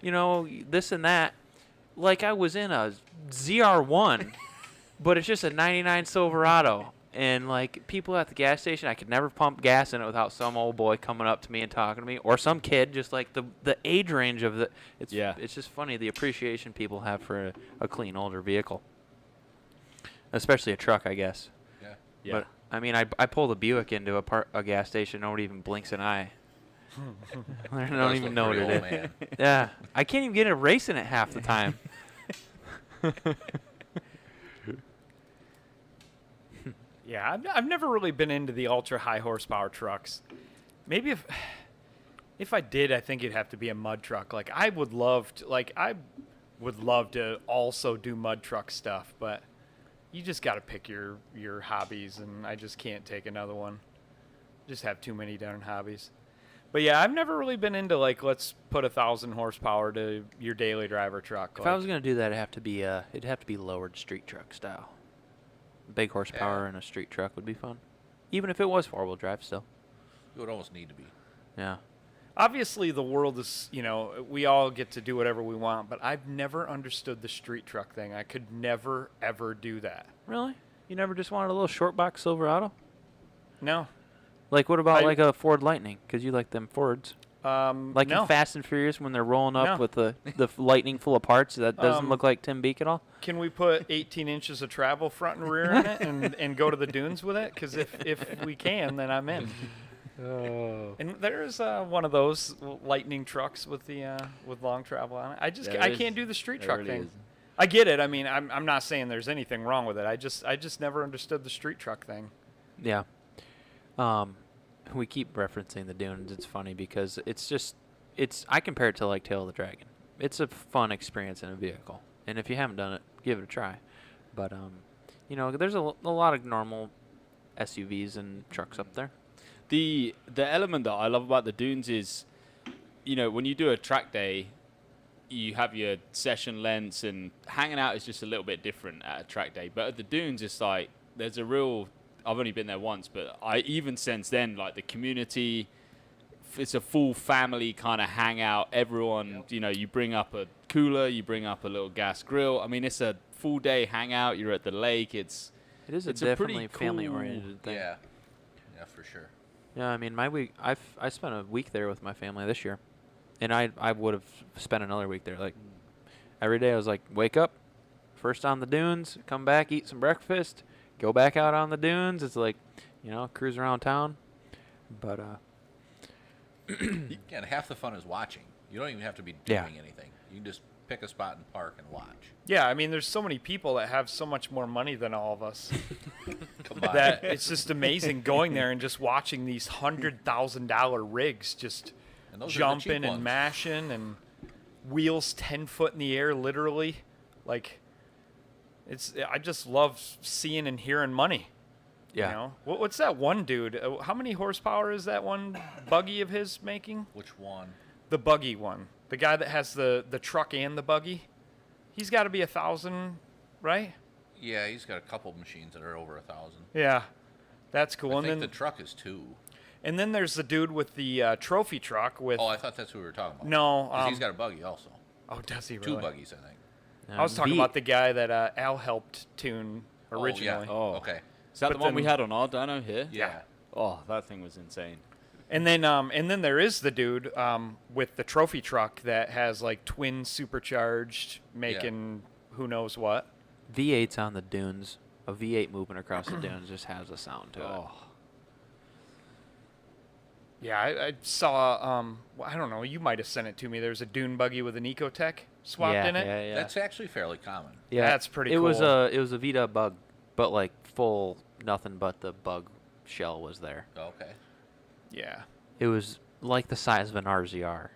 this and that." like I was in a ZR1, but it's just a 99 Silverado. And, like, people at the gas station, I could never pump gas in it without some old boy coming up to me and talking to me. Or some kid, just like the age range of the... It's just funny, the appreciation people have for a clean, older vehicle. Especially a truck, I guess. Yeah. But, I mean, I pulled a Buick into a gas station. Nobody even blinks an eye. I don't even know what it is. Man. Yeah. I can't even get a race in it half the time. Yeah, I've never really been into the ultra high horsepower trucks. Maybe if I did, I think it'd have to be a mud truck. Like I would love to also do mud truck stuff, but you just got to pick your hobbies, and I just can't take another one. Just have too many darn hobbies. But yeah, I've never really been into like let's put 1,000 horsepower to your daily driver truck. If I was gonna do that, it'd have to be lowered street truck style. Big horsepower in a street truck would be fun, even if it was 4-wheel drive. Still, It would almost need to be. yeah. Obviously, the world is, we all get to do whatever we want, but I've never understood the street truck thing. I could never, ever do that. Really? You never just wanted a little short box Silverado? No. Like, what about like a Ford Lightning? Because you like them Fords. Like no. in Fast and Furious when they're rolling up No. with the Lightning full of parts. That doesn't look like Tim Beek at all? Can we put 18 inches of travel front and rear in it and go to the dunes with it? Because if we can, then I'm in. Oh. And there's one of those lightning trucks with long travel on it. I can't do the street truck thing. I get it. I mean, I'm not saying there's anything wrong with it. I just never understood the street truck thing. Yeah. We keep referencing the dunes. It's funny because I compare it to like Tail of the Dragon. It's a fun experience in a vehicle. And if you haven't done it, give it a try. But, there's a lot of normal SUVs and trucks up there. The element that I love about the dunes is, when you do a track day, you have your session lengths, and hanging out is just a little bit different at a track day. But at the dunes, it's like there's a real... I've only been there once, but I even since then, like the community, it's a full family kind of hangout. Everyone, you bring up a cooler, you bring up a little gas grill. I mean, it's a full day hangout. You're at the lake. It's a definitely family-oriented thing. Yeah. Yeah, for sure. Yeah, I mean, my week, I spent a week there with my family this year, and I would have spent another week there. Like, every day I was like, wake up, first on the dunes, come back, eat some breakfast, go back out on the dunes. It's like, cruise around town. But, Again, half the fun is watching. You don't even have to be doing anything. You can just pick a spot and park and watch. Yeah, I mean, there's so many people that have so much more money than all of us. Come on. That it's just amazing going there and just watching these $100,000 rigs just And those are the jumping cheap and ones. mashing and wheels 10 foot in the air, literally. Like, I just love seeing and hearing money. yeah. What's that one dude? How many horsepower is that one buggy of his making? Which one? The buggy one. The guy that has the truck and the buggy. He's got to be 1,000, right? Yeah, he's got a couple machines that are over 1,000. Yeah, that's cool. I And think then the truck is 2. and then there's the dude with the trophy truck with. Oh, I thought that's who we were talking about. No, 'Cause he's got a buggy also. Oh, does he 2 really? buggies, I think. I was talking about the guy that Al helped tune Oh, originally. yeah. Oh. Okay. Is that But the one we then- had on our dyno here? Yeah. Oh, that thing was insane. And then there is the dude with the trophy truck that has like twin supercharged, making who knows what. V8s on the dunes. A V8 moving across the dunes just has a sound to it. Oh, Yeah, I saw. I don't know. You might have sent it to me. There's a dune buggy with an Ecotech swapped yeah, in it. Yeah, yeah. That's actually fairly common. Yeah, That's pretty it cool. was a Vita bug, but like full nothing but the bug shell was there. Okay. Yeah, It was like the size of an RZR.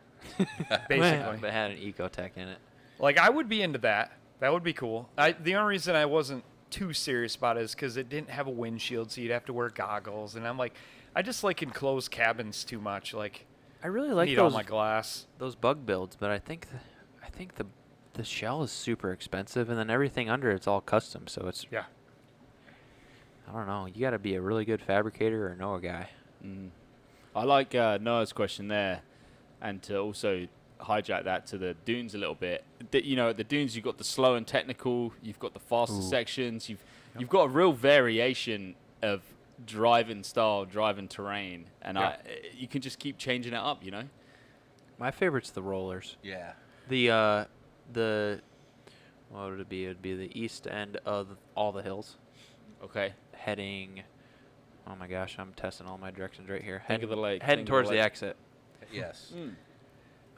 basically. But had an Ecotech in it. Like I would be into that. That would be cool. The only reason I wasn't too serious about it is because it didn't have a windshield, so you'd have to wear goggles. And I'm like, I just like enclosed cabins too much. Like, I really I like need all those my glass. those bug builds, but I think the shell is super expensive, and then everything under it's all custom. So it's Yeah. I don't know. You got to be a really good fabricator or know a guy. I like Noah's question there, and to also hijack that to the dunes a little bit. At the dunes you've got the slow and technical, you've got the faster sections, you've got a real variation of driving style, driving terrain, and you can just keep changing it up. My favorite's the rollers. Yeah. The what would it be? It would be the east end of all the hills. Okay. Heading. Oh my gosh, I'm testing all my directions right here. Think of the lake. Heading towards the exit. Yes.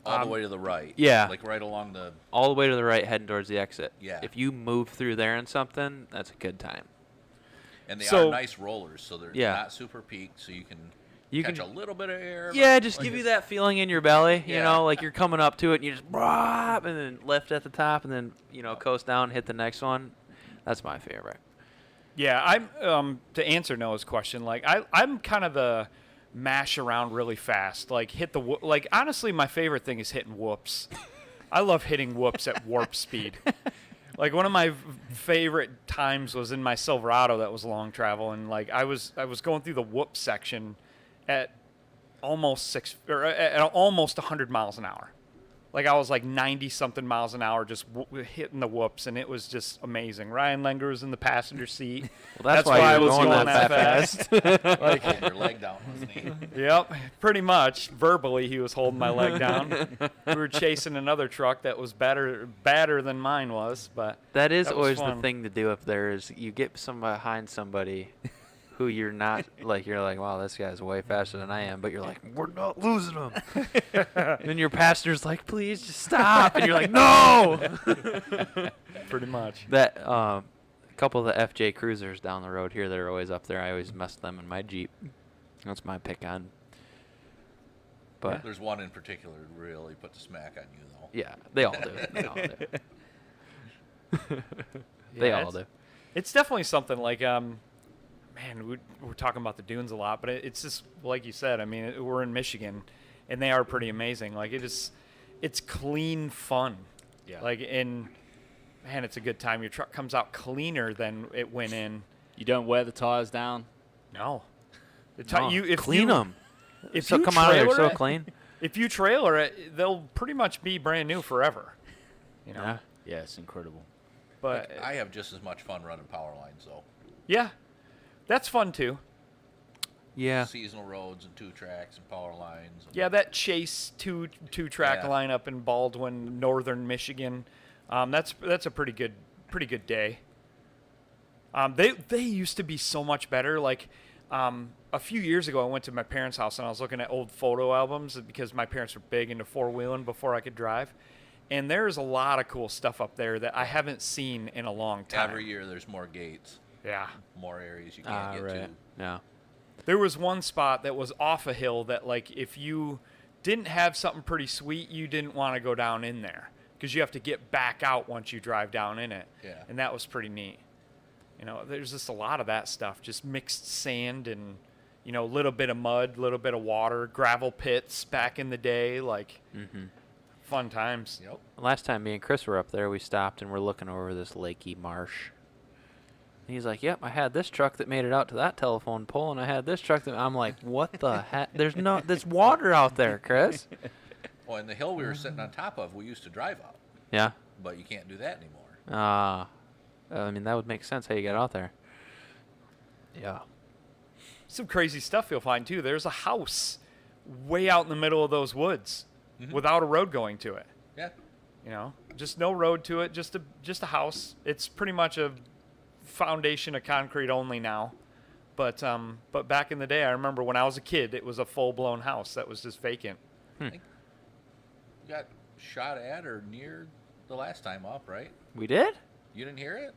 All the way to the right. Yeah. Like right along the. All the way to the right, heading towards the exit. Yeah. If you move through there and something, that's a good time. And they So- are nice rollers, so they're Yeah. not super peaked, so you can You catch can- a little bit of air. Yeah, but just like give you it's- that feeling in your belly, Yeah. like you're coming up to it and you just and then lift at the top and then, coast down, hit the next one. That's my favorite. Yeah, I'm to answer Noah's question. Like I'm kind of the mash around really fast. Like hit the like honestly, my favorite thing is hitting whoops. I love hitting whoops at warp speed. Like one of my favorite times was in my Silverado that was long travel, and like I was going through the whoop section at almost at almost 100 miles an hour. Like I was like 90 something miles an hour just hitting the whoops, and it was just amazing. Ryan Lenger was in the passenger seat. Well, that's why I you were was going going that fast. Like holding your leg down, wasn't he? Yep, pretty much. Verbally, he was holding my leg down. We were chasing another truck that was badder than mine was, but That is that was always the fun. thing to do up there is you get behind somebody who you're not you're like, wow, this guy's way faster than I am, but you're like, we're not losing him. And your passenger's like, please just stop, and you're like, no. pretty much. That a couple of the FJ Cruisers down the road here that are always up there, I always mess them in my Jeep. That's my pick on. But There's one in particular that really put the smack on you, though. yeah, they all do. They all do. They all do. It's definitely something like man, we're talking about the dunes a lot, but it's just like you said. I mean, we're in Michigan, and they are pretty amazing. Like it's clean fun. Yeah. Like man, it's a good time. Your truck comes out cleaner than it went in. You don't wear the tires down. No. The No, if clean them. If So you come out of there trailer so it- clean. If you trailer it, they'll pretty much be brand new forever. Yeah. Yeah, it's incredible. But I have just as much fun running power lines, though. yeah, that's fun too. Yeah. Seasonal roads and 2 tracks and power lines. And Yeah, that Chase two track Yeah. lineup in Baldwin, northern Michigan. That's a pretty good day. They used to be so much better. Like a few years ago, I went to my parents' house and I was looking at old photo albums because my parents were big into 4-wheeling before I could drive. And there's a lot of cool stuff up there that I haven't seen in a long time. Every year there's more gates, Yeah. more areas you can't get Right. to. Yeah. There was one spot that was off a hill that, like, if you didn't have something pretty sweet, you didn't want to go down in there because you have to get back out once you drive down in it. Yeah. And that was pretty neat. There's just a lot of that stuff, just mixed sand and, a little bit of mud, a little bit of water, gravel pits back in the day, like fun times. Yep. Last time me and Chris were up there, we stopped and we're looking over this lakey marsh. And he's like, yep, I had this truck that made it out to that telephone pole, and I had this truck that... I'm like, what the heck? There's water out there, Chris. Well, and the hill we were sitting on top of, we used to drive up, Yeah. but you can't do that anymore. I mean, that would make sense how you get out there. Yeah. Some crazy stuff you'll find, too. There's a house way out in the middle of those woods without a road going to it. Yeah. Just no road to it, just a house. It's pretty much a foundation of concrete only now. But back in the day, I remember when I was a kid, it was a full-blown house that was just vacant. I think we got shot at or near the last time up, right? We did? You didn't hear it?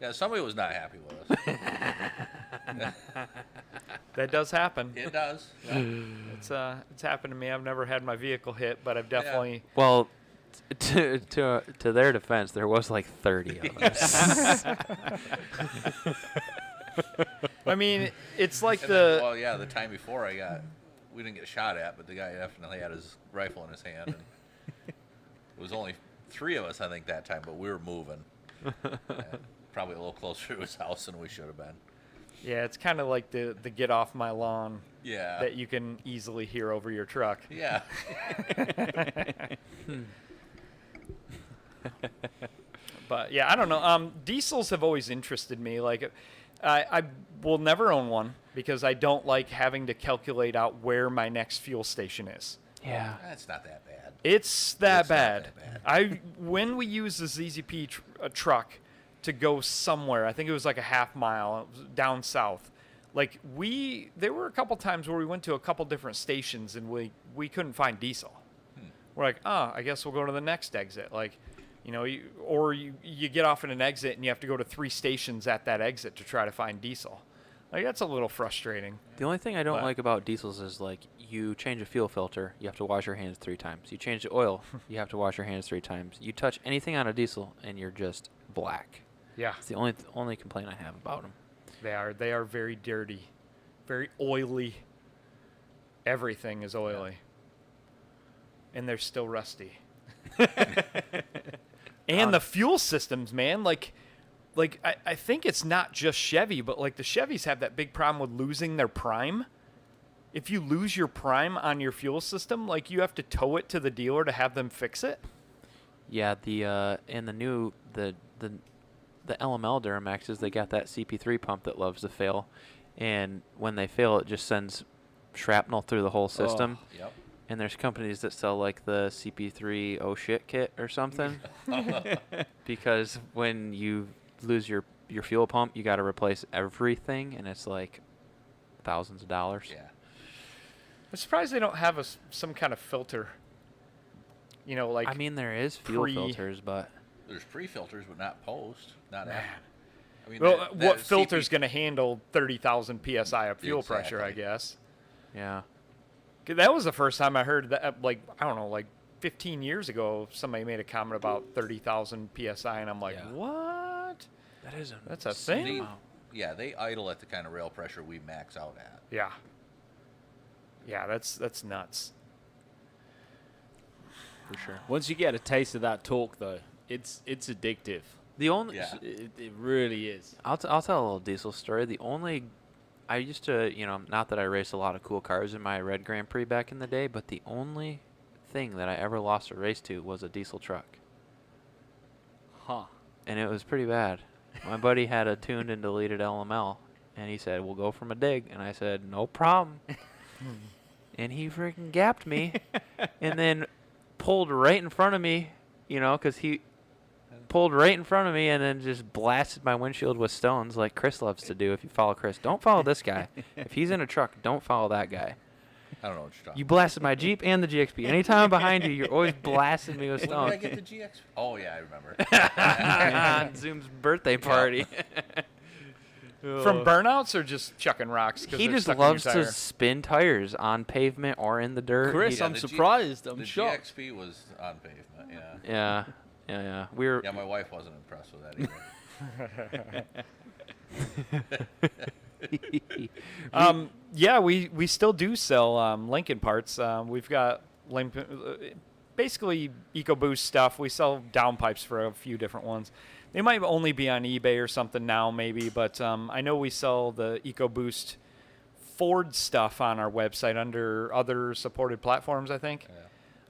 Yeah, somebody was not happy with us. That does happen. It does. It's happened to me. I've never had my vehicle hit, but I've definitely Well, to their defense, there was like 30 of us. I mean, it's like And then, well, yeah, the time before we didn't get shot at, but the guy definitely had his rifle in his hand. And it was only 3 of us, I think, that time, but we were moving. And probably a little closer to his house than we should have been. Yeah, it's kind of like the get off my lawn Yeah. that you can easily hear over your truck. Yeah. But yeah, I don't know. Diesels have always interested me. Like, I will never own one because I don't like having to calculate out where my next fuel station is. Yeah. That's not that bad. It's that It's not bad. that bad. When we used the ZZP truck to go somewhere, I think it was like a half mile down south. Like there were a couple times where we went to a couple different stations and we couldn't find diesel. We're like, I guess we'll go to the next exit. Like, you get off at an exit and you have to go to 3 stations at that exit to try to find diesel. Like, that's a little frustrating. The only thing I don't But- like about diesels is, like, you change a fuel filter, you have to wash your hands 3 times. You change the oil, you have to wash your hands 3 times. You touch anything on a diesel, and you're just black. Yeah, It's the only complaint I have about them. they are very dirty, very oily. Everything is oily. And they're still rusty. And the fuel systems, man, like I think it's not just Chevy, but like the Chevys have that big problem with losing their prime. If you lose your prime on your fuel system, like you have to tow it to the dealer to have them fix it. Yeah, and the new the LML Duramaxes, they got that CP3 pump that loves to fail, and when they fail, it just sends shrapnel through the whole system. Yep. And there's companies that sell like the CP3 oh shit kit or something, because when you lose your fuel pump, you got to replace everything, and it's like thousands of dollars. Yeah. I'm surprised they don't have some kind of filter. You know, like I mean, there is fuel pre- filters, but There's pre-filters, but not post. Not after. I mean, well, that what CP filter's going to handle 30,000 psi of fuel pressure? I Exactly. guess. yeah. 'Cause that was the first time I heard that. Like, I don't know, like 15 years ago, somebody made a comment about 30,000 psi, and I'm like, Yeah. what? That is That's a thing? They, yeah, they idle at the kind of rail pressure we max out at. Yeah. Yeah, that's nuts. for sure. Once you get a taste of that torque, though, it's addictive. The only Yeah. It really is. I'll tell a little diesel story. I used to, not that I raced a lot of cool cars in my red Grand Prix back in the day, but the only thing that I ever lost a race to was a diesel truck. Huh. And it was pretty bad. My buddy had a tuned and deleted LML, and he said, we'll go from a dig. And I said, no problem. And he freaking gapped me and then pulled right in front of me, because he pulled right in front of me and then just blasted my windshield with stones like Chris loves to do. If you follow Chris, don't follow this guy. If he's in a truck, don't follow that guy. I don't know what you're talking You blasted my Jeep and the GXP. Anytime I'm behind you, you're always blasting me with about. When stones. did I get the GX? Oh, yeah, I remember. On Zoom's birthday party. From burnouts or just chucking rocks? 'Cause He they're just stuck in your loves to tire? spin tires on pavement or in the dirt. Chris, He- I'm the G- surprised. I'm the shocked. GXP was on pavement, yeah. yeah. We're Yeah, my wife wasn't impressed with that either. Yeah, we still do sell Lincoln parts. We've got basically EcoBoost stuff. We sell downpipes for a few different ones. They might only be on eBay or something now, maybe, but I know we sell the EcoBoost Ford stuff on our website under other supported platforms, I think.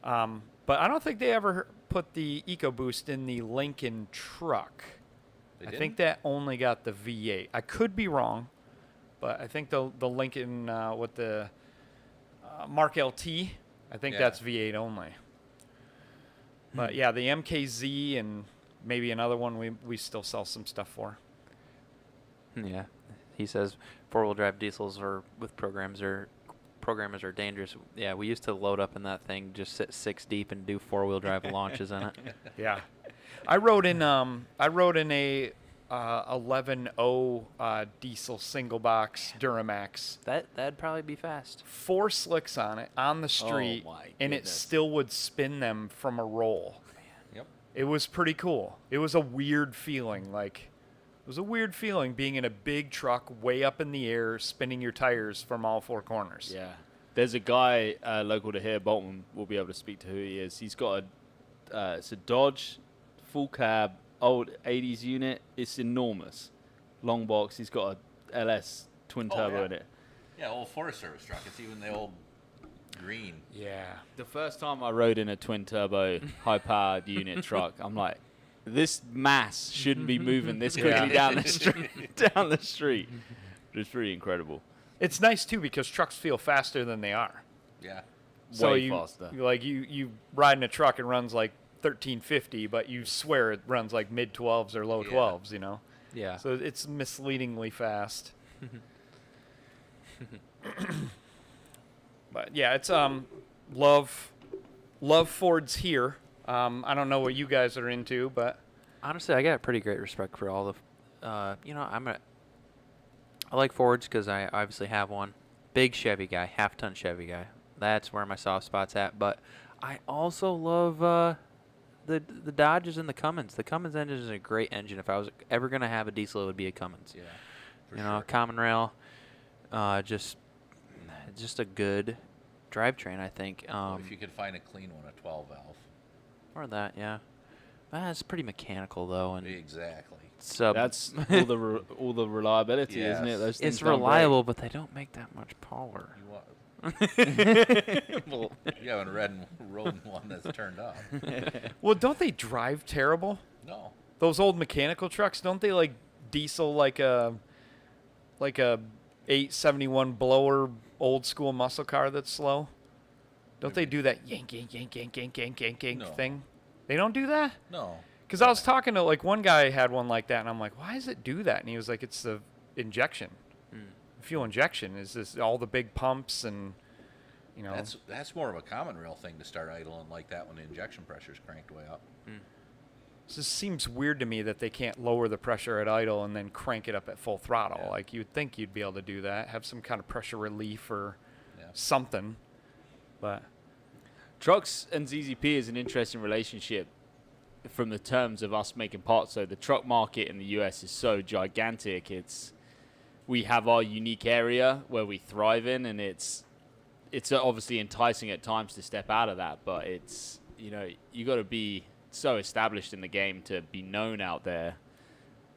Yeah. But I don't think they ever put the EcoBoost in the Lincoln truck. They I didn't? think that only got the V8. I could be wrong, but I think the Lincoln with the Mark LT, I think Yeah. that's V8 only. But yeah, the MKZ and maybe another one we still sell some stuff for. Yeah, he says 4-wheel drive diesels or with programmers are dangerous. Yeah, we used to load up in that thing, just sit 6 deep and do 4-wheel drive launches in it. Yeah, I rode in a 11.0 diesel single box Duramax. That'd probably be fast. 4 slicks on it on the street, my and it goodness. still would spin them from a roll. Yep. It was pretty cool. It was a weird feeling. It was a weird feeling being in a big truck way up in the air, spinning your tires from all 4 corners. Yeah. There's a guy local to here, Bolton, will be able to speak to who he is. He's got it's a Dodge full cab, old 80s unit. It's enormous. Long box. He's got LS twin Oh, turbo yeah. in it. Yeah, old Forest Service truck. It's even the old green. Yeah. The first time I rode in a twin turbo high powered unit truck, I'm like, this mass shouldn't be moving this quickly down the street. Down the street. It was pretty incredible. It's nice too because trucks feel faster than they are. Yeah. So Way faster. you ride in a truck and runs like 1350, but you swear it runs like mid 12s or low Yeah. 12s, you know. Yeah. So it's misleadingly fast. But yeah, it's love Fords here. I don't know what you guys are into, but Honestly, I got pretty great respect for all the, you know, I like Fords because I obviously have one. Big Chevy guy, half-ton Chevy guy. That's where my soft spot's at. But I also love the Dodges and the Cummins. The Cummins engine is a great engine. If I was ever gonna have a diesel, it would be a Cummins. Yeah. For You know, sure. common rail, just a good drivetrain, I think. Well, if you could find a clean one, a 12 valve. Or that, yeah. It's pretty mechanical though, and Exactly. sub. That's all the reliability, isn't it? Yes. Those things it's don't break. reliable, but they don't make that much power. You want, Well, you haven't rode one that's turned up. well, don't they drive terrible? No. Those old mechanical trucks, don't they like diesel like a 871 blower old school muscle car that's slow? Don't they do that yank yank yank yank yank yank yank yank No. thing? They don't do that? No. Because I was talking to like one guy had one like that, and I'm like, why does it do that? And he was like, it's the injection, fuel injection. Is this all the big pumps and you know? That's more of a common rail thing to start idling like that when the injection pressure's cranked way up. It just seems weird to me that they can't lower the pressure at idle and then crank it up at full throttle. Yeah. Like you'd think you'd be able to do that, have some kind of pressure relief or Yeah. something. But Trucks and ZZP is an interesting relationship from the terms of us making parts. So the truck market in the US is so gigantic. We have our unique area where we thrive in, and it's obviously enticing at times to step out of that, but it's, you know, you got to be so established in the game to be known out there,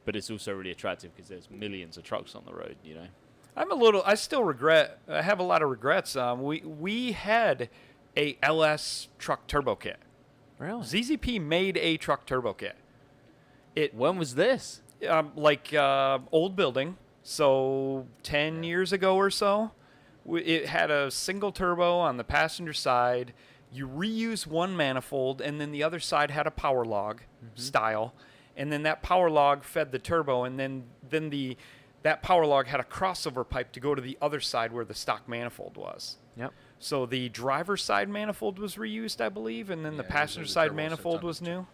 but it's also really attractive because there's millions of trucks on the road, you know. I have a lot of regrets. We had a LS truck turbo kit. really? ZZP made a truck turbo kit. When was this? Old building, so 10 years ago or so. It had a single turbo on the passenger side. You reuse one manifold, and then the other side had a power log style, and then that power log fed the turbo, and then that power log had a crossover pipe to go to the other side where the stock manifold was. Yep. So the driver's side manifold was reused, I believe, and then the Yeah, passenger usually the side turbo sits manifold on was the new.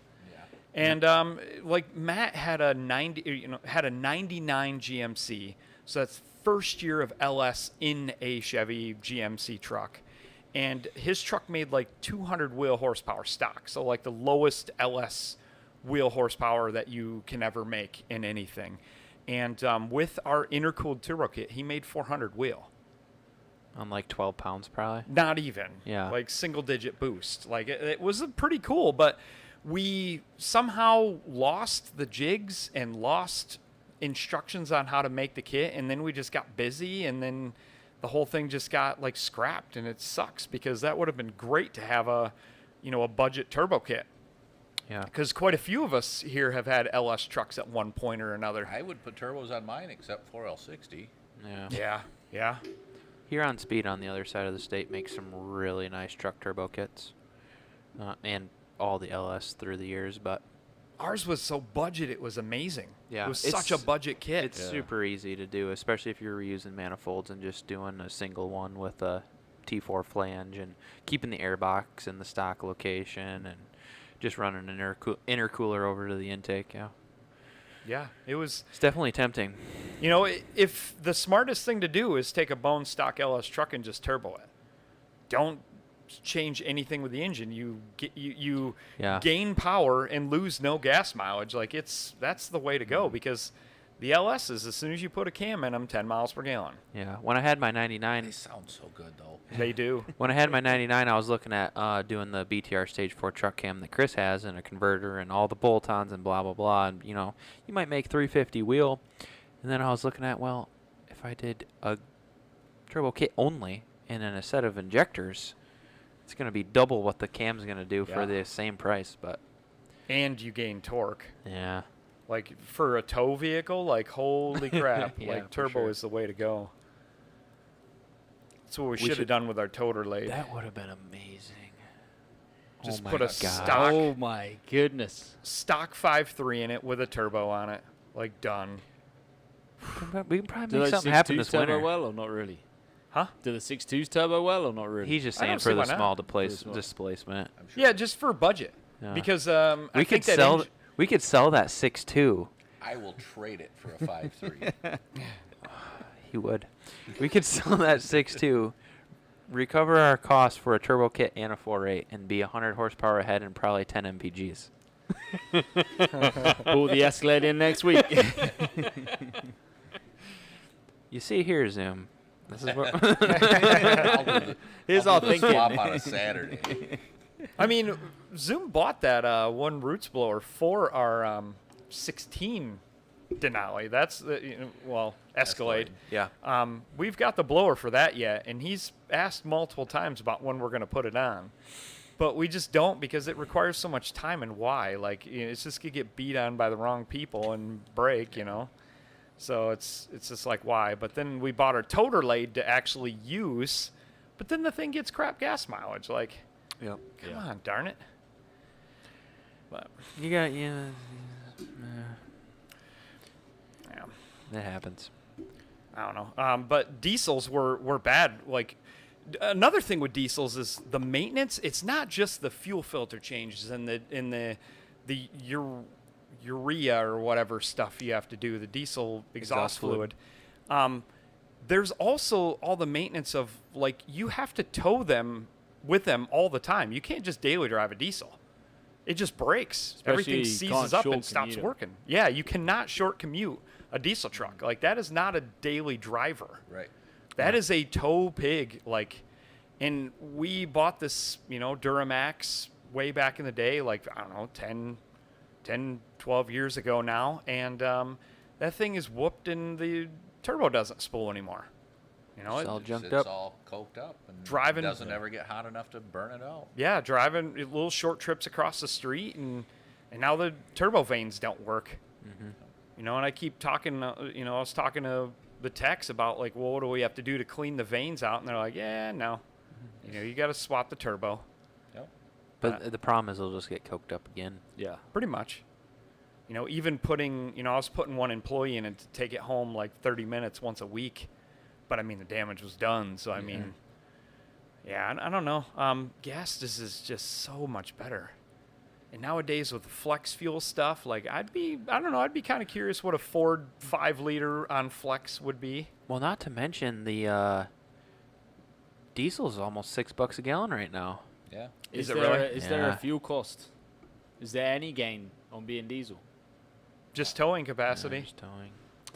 Yeah. And like Matt had a 99 GMC, so that's first year of LS in a Chevy GMC truck, and his truck made like 200 wheel horsepower stock, so like the lowest LS wheel horsepower that you can ever make in anything. And with our intercooled turbo kit, he made 400 wheel. On like 12 pounds, probably. Not even. Yeah. Like single digit boost. Like it was pretty cool, but we somehow lost the jigs and lost instructions on how to make the kit, and then we just got busy, and then the whole thing just got like scrapped, and it sucks because that would have been great to have a budget turbo kit. Yeah. Because quite a few of us here have had LS trucks at one point or another. I would put turbos on mine except 4L60. Yeah. Yeah. Here on Speed on the other side of the state makes some really nice truck turbo kits. And all the LS through the years, but Ours was so budget, it was amazing. Yeah, It was it's- such a budget kit. it's super easy to do, especially if you're reusing manifolds and just doing a single one with a T4 flange and keeping the airbox in the stock location and just running an intercooler over to the intake. Yeah, Yeah, it was. it's definitely tempting. If the smartest thing to do is take a bone stock LS truck and just turbo it. Don't change anything with the engine. You Yeah. gain power and lose no gas mileage. Like that's the way to go, because the LSs, as soon as you put a cam in them, 10 miles per gallon. Yeah, when I had my 99, They sound so good though. They do. when I had my 99, I was looking at doing the BTR Stage 4 truck cam that Chris has and a converter and all the bolt-ons and blah, blah, blah. And, you might make 350 wheel. And then I was looking at, well, if I did a turbo kit only and then a set of injectors, it's going to be double what the cam's going to do for the same price. But And you gain torque. yeah, Like for a tow vehicle, like holy crap, Yeah, like for turbo sure. is the way to go. That's what we should- should have done with our toter lathe. that would have been amazing. Just oh my put a God. stock Oh my goodness. stock 5.3 in it with a turbo on it. Like done. We can probably Do make those something happen 6.2s this turbo winter. well or not really? Huh? Do the 6.2s turbo well or not really? He's just I saying don't for see the why not. small For the small. displacement. I'm sure Yeah, just for budget. Yeah. Because We I could think that sell. We could sell that 6.2. I will trade it for a 5.3. He would. We could sell that 6.2, recover our costs for a turbo kit and a 4.8, and be 100 horsepower ahead and probably 10 mpgs. Pull the Escalade in next week. You see here, Zoom. This is what. I'll do the, Here's I'll our do the thinking. swap on a Saturday. I mean, Zoom bought that one roots blower for our 16 Denali. That's the Escalade. Yeah. We've got the blower for that yet, and he's asked multiple times about when we're going to put it on. But we just don't because it requires so much time and why. Like, it's just going to get beat on by the wrong people and break, So it's just like, why? But then we bought our toter lathe to actually use, but then the thing gets crap gas mileage. Like, Yep. come on, darn it. But, You got yeah. That happens. I don't know. But diesels were bad. Like, another thing with diesels is the maintenance. It's not just the fuel filter changes and the urea or whatever stuff you have to do, the diesel exhaust fluid. There's also all the maintenance of, like, you have to tow them with them all the time. You can't just daily drive a diesel. It just breaks. Especially Everything you seizes can't up short and stops commute 'em. working. Yeah, you cannot short commute a diesel truck. Like, that is not a daily driver. Right. That is a tow pig. Like, and we bought this, Duramax way back in the day, like, I don't know, 10, 12 years ago now. And that thing is whooped and the turbo doesn't spool anymore. It's all It's, junked it's up. all coked up and Driving- doesn't ever get hot enough to burn it out. Yeah, driving little short trips across the street, and now the turbo vanes don't work. And I keep talking, I was talking to the techs about, like, well, what do we have to do to clean the vanes out? And they're like, yeah, no. You got to swap the turbo. Yep. But the problem is it'll just get coked up again. Yeah. Pretty much. Even putting, I was putting one employee in it to take it home like 30 minutes once a week. But, I mean, the damage was done. So, I mean, yeah, I don't know. Gas is just so much better. And nowadays with flex fuel stuff, like, I'd be kind of curious what a Ford 5-liter on flex would be. Well, not to mention the diesel is almost $6 a gallon right now. Yeah. Is Is it there really? Is there Yeah. a fuel cost? Is there any gain on being diesel? Just towing capacity. Just towing.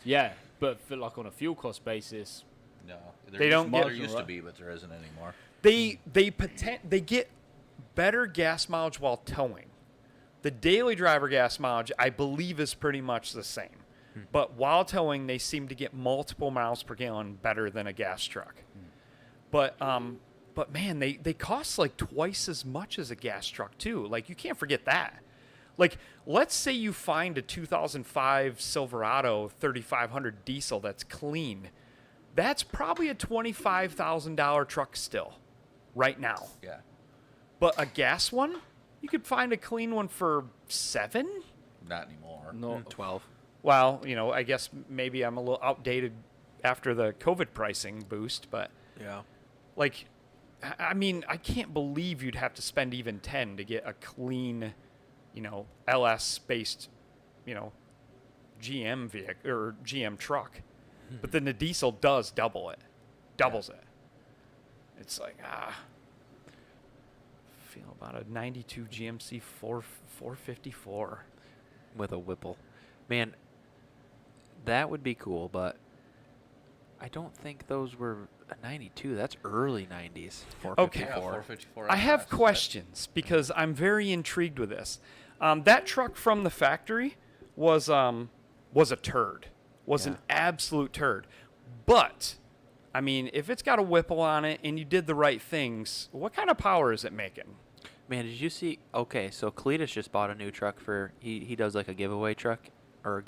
Yeah, but for like on a fuel cost basis, No. They don't get- There used to be, but there isn't anymore. They get better gas mileage while towing. The daily driver gas mileage, I believe, is pretty much the same. But while towing, they seem to get multiple miles per gallon better than a gas truck. But man, they cost like twice as much as a gas truck too. Like, you can't forget that. Like, let's say you find a 2005 Silverado 3500 diesel that's clean. That's probably a $25,000 truck still, right now. Yeah. But a gas one, you could find a clean one for $7,000. Not anymore. no. 12. Well, I guess maybe I'm a little outdated after the COVID pricing boost, but Yeah. like, I mean, I can't believe you'd have to spend even 10 to get a clean, LS-based, GM vehicle or GM truck. But then the diesel does doubles it. It's like, feel about a 92 GMC 454. With a Whipple. Man, that would be cool, but I don't think those were a 92. That's early 90s. 454. Okay. Yeah, 454. I have RS. questions because I'm very intrigued with this. That truck from the factory was a turd. Was an absolute turd. But, I mean, if it's got a Whipple on it and you did the right things, what kind of power is it making? Man, did you see? Okay, so Cletus just bought a new truck for he does like a giveaway truck or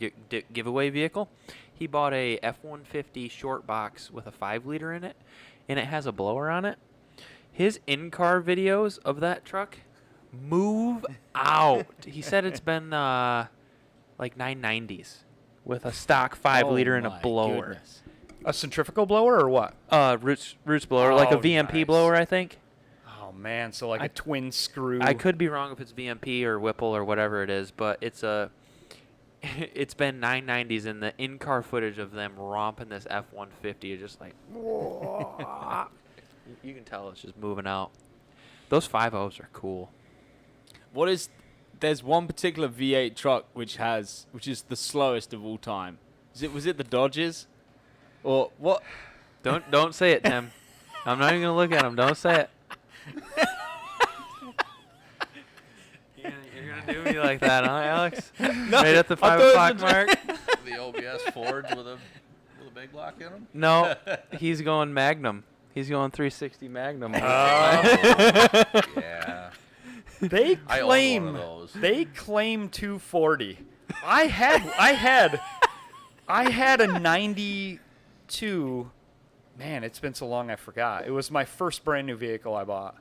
giveaway vehicle. He bought a F-150 short box with a 5-liter in it, and it has a blower on it. His in-car videos of that truck move out. He said it's been like 990s with a stock 5-liter and a my blower. goodness. A centrifugal blower or what? Roots blower, like a Oh, VMP nice. blower, I think. Oh, man. So like a twin screw. I could be wrong if it's VMP or Whipple or whatever it is, but it's been 990s, and the in-car footage of them romping this F-150 is just like, you can tell it's just moving out. Those 5.0s are cool. There's one particular V8 truck which is the slowest of all time. Was it the Dodges? Or what? Don't say it, Tim. I'm not even gonna look at him. Don't say it. You're gonna do me like that, huh, Alex? No, Right at the I 5 thought o'clock it was mark. The OBS Fords with a big block in them. No, he's going Magnum. He's going 360 Magnum. Yeah. They I own claim one of those. they claim 240. I had a 92. Man, it's been so long I forgot. It was my first brand new vehicle I bought.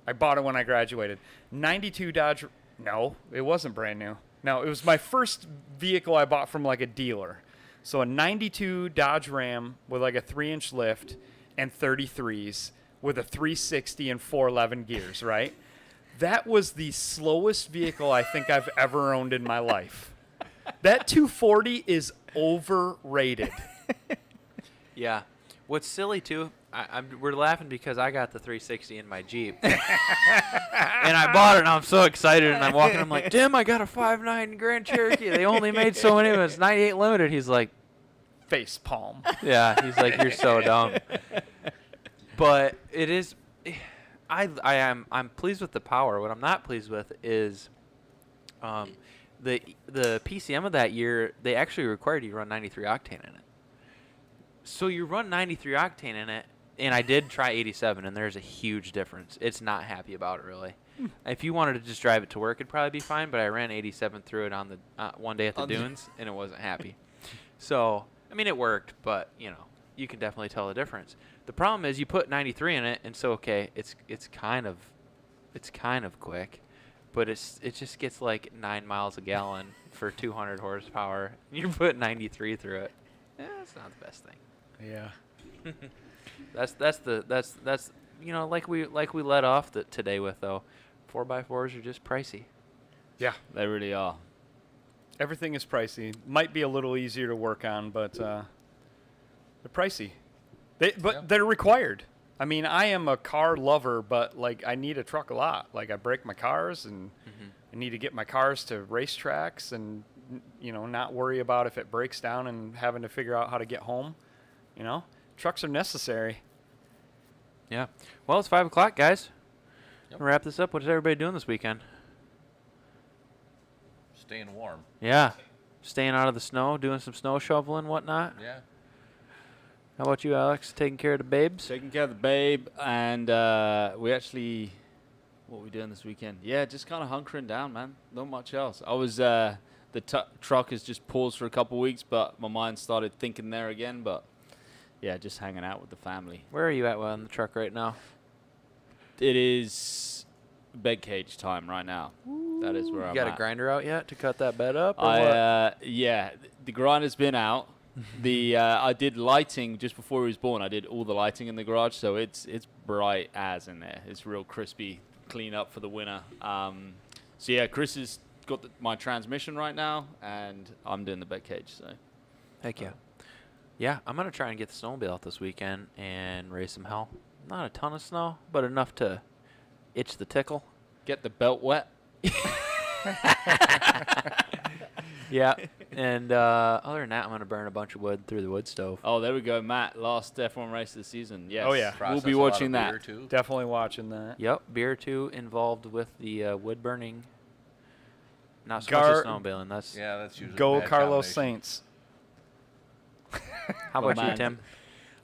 I bought it when I graduated. 92 Dodge. No, it wasn't brand new. No, it was my first vehicle I bought from like a dealer. So a 92 Dodge Ram with like a 3-inch lift and 33s with a 360 and 411 gears, right? That was the slowest vehicle I think I've ever owned in my life. That 240 is overrated. Yeah. What's silly too? We're laughing because I got the 360 in my Jeep, and I bought it, and I'm so excited. And I'm walking. I'm like, Tim, I got a 5.9 Grand Cherokee. They only made so many of them. It's 98 limited. He's like, Face palm. yeah. He's like, you're so dumb. But it is. I'm pleased with the power. What I'm not pleased with is, the PCM of that year. They actually required you to run 93 octane in it. So you run 93 octane in it, and I did try 87, and there's a huge difference. It's not happy about it, really. If you wanted to just drive it to work, it'd probably be fine, but I ran 87 through it on the one day at the dunes, and it wasn't happy. So, I mean, it worked, but, you can definitely tell the difference. The problem is you put 93 in it, and so, okay, it's kind of quick, but it just gets like 9 miles a gallon for 200 horsepower. You put 93 through it. That's not the best thing. Yeah. That's like we let off today with, though. 4x4s are just pricey. Yeah. They really are. Everything is pricey. Might be a little easier to work on, but they're pricey. They're required. I mean, I am a car lover, but like I need a truck a lot. Like I break my cars, and I need to get my cars to racetracks, and not worry about if it breaks down and having to figure out how to get home. Trucks are necessary. Yeah. Well, it's 5 o'clock, guys. Yep. We'll wrap this up. What is everybody doing this weekend? Staying warm. Yeah. Staying out of the snow, doing some snow shoveling, whatnot. Yeah. How about you, Alex? Taking care of the babes? Taking care of the babe, and we actually, what are we doing this weekend? Yeah, just kind of hunkering down, man. Not much else. I was, the truck has just paused for a couple of weeks, but my mind started thinking there again, but yeah, just hanging out with the family. Where are you at on the truck right now? It is bed cage time right now. That is where You I'm got at. a grinder out yet to cut that bed up? Or what? Yeah, the grinder's been out. I did lighting just before he was born. I did all the lighting in the garage, so it's bright as in there. It's real crispy, clean up for the winter. So yeah, Chris has got my transmission right now, and I'm doing the bed cage. So Heck yeah. Yeah, I'm going to try and get the snowmobile out this weekend and raise some hell. Not a ton of snow, but enough to itch the tickle. get the belt wet. Yeah. And other than that, I'm going to burn a bunch of wood through the wood stove. Oh, there we go, Matt. Last F1 race of the season. Yes. Oh, yeah. We'll Process be a lot of watching beer, that. too. Definitely watching that. Yep, beer too involved with the wood burning. Not so much as snowmobiling. That's Yeah, that's usually a Go bad Carlos combination. Saints. how about you, Man. Tim?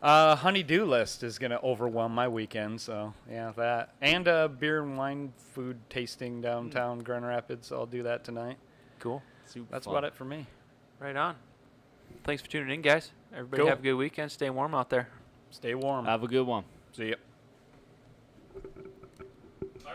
Honey-do list is going to overwhelm my weekend, so yeah, that. And beer and wine food tasting downtown Grand Rapids, so I'll do that tonight. Cool. Super That's fun. about it for me. Right on. Thanks for tuning in, guys. Everybody Cool. have a good weekend. Stay warm out there. Stay warm. Have a good one. See ya.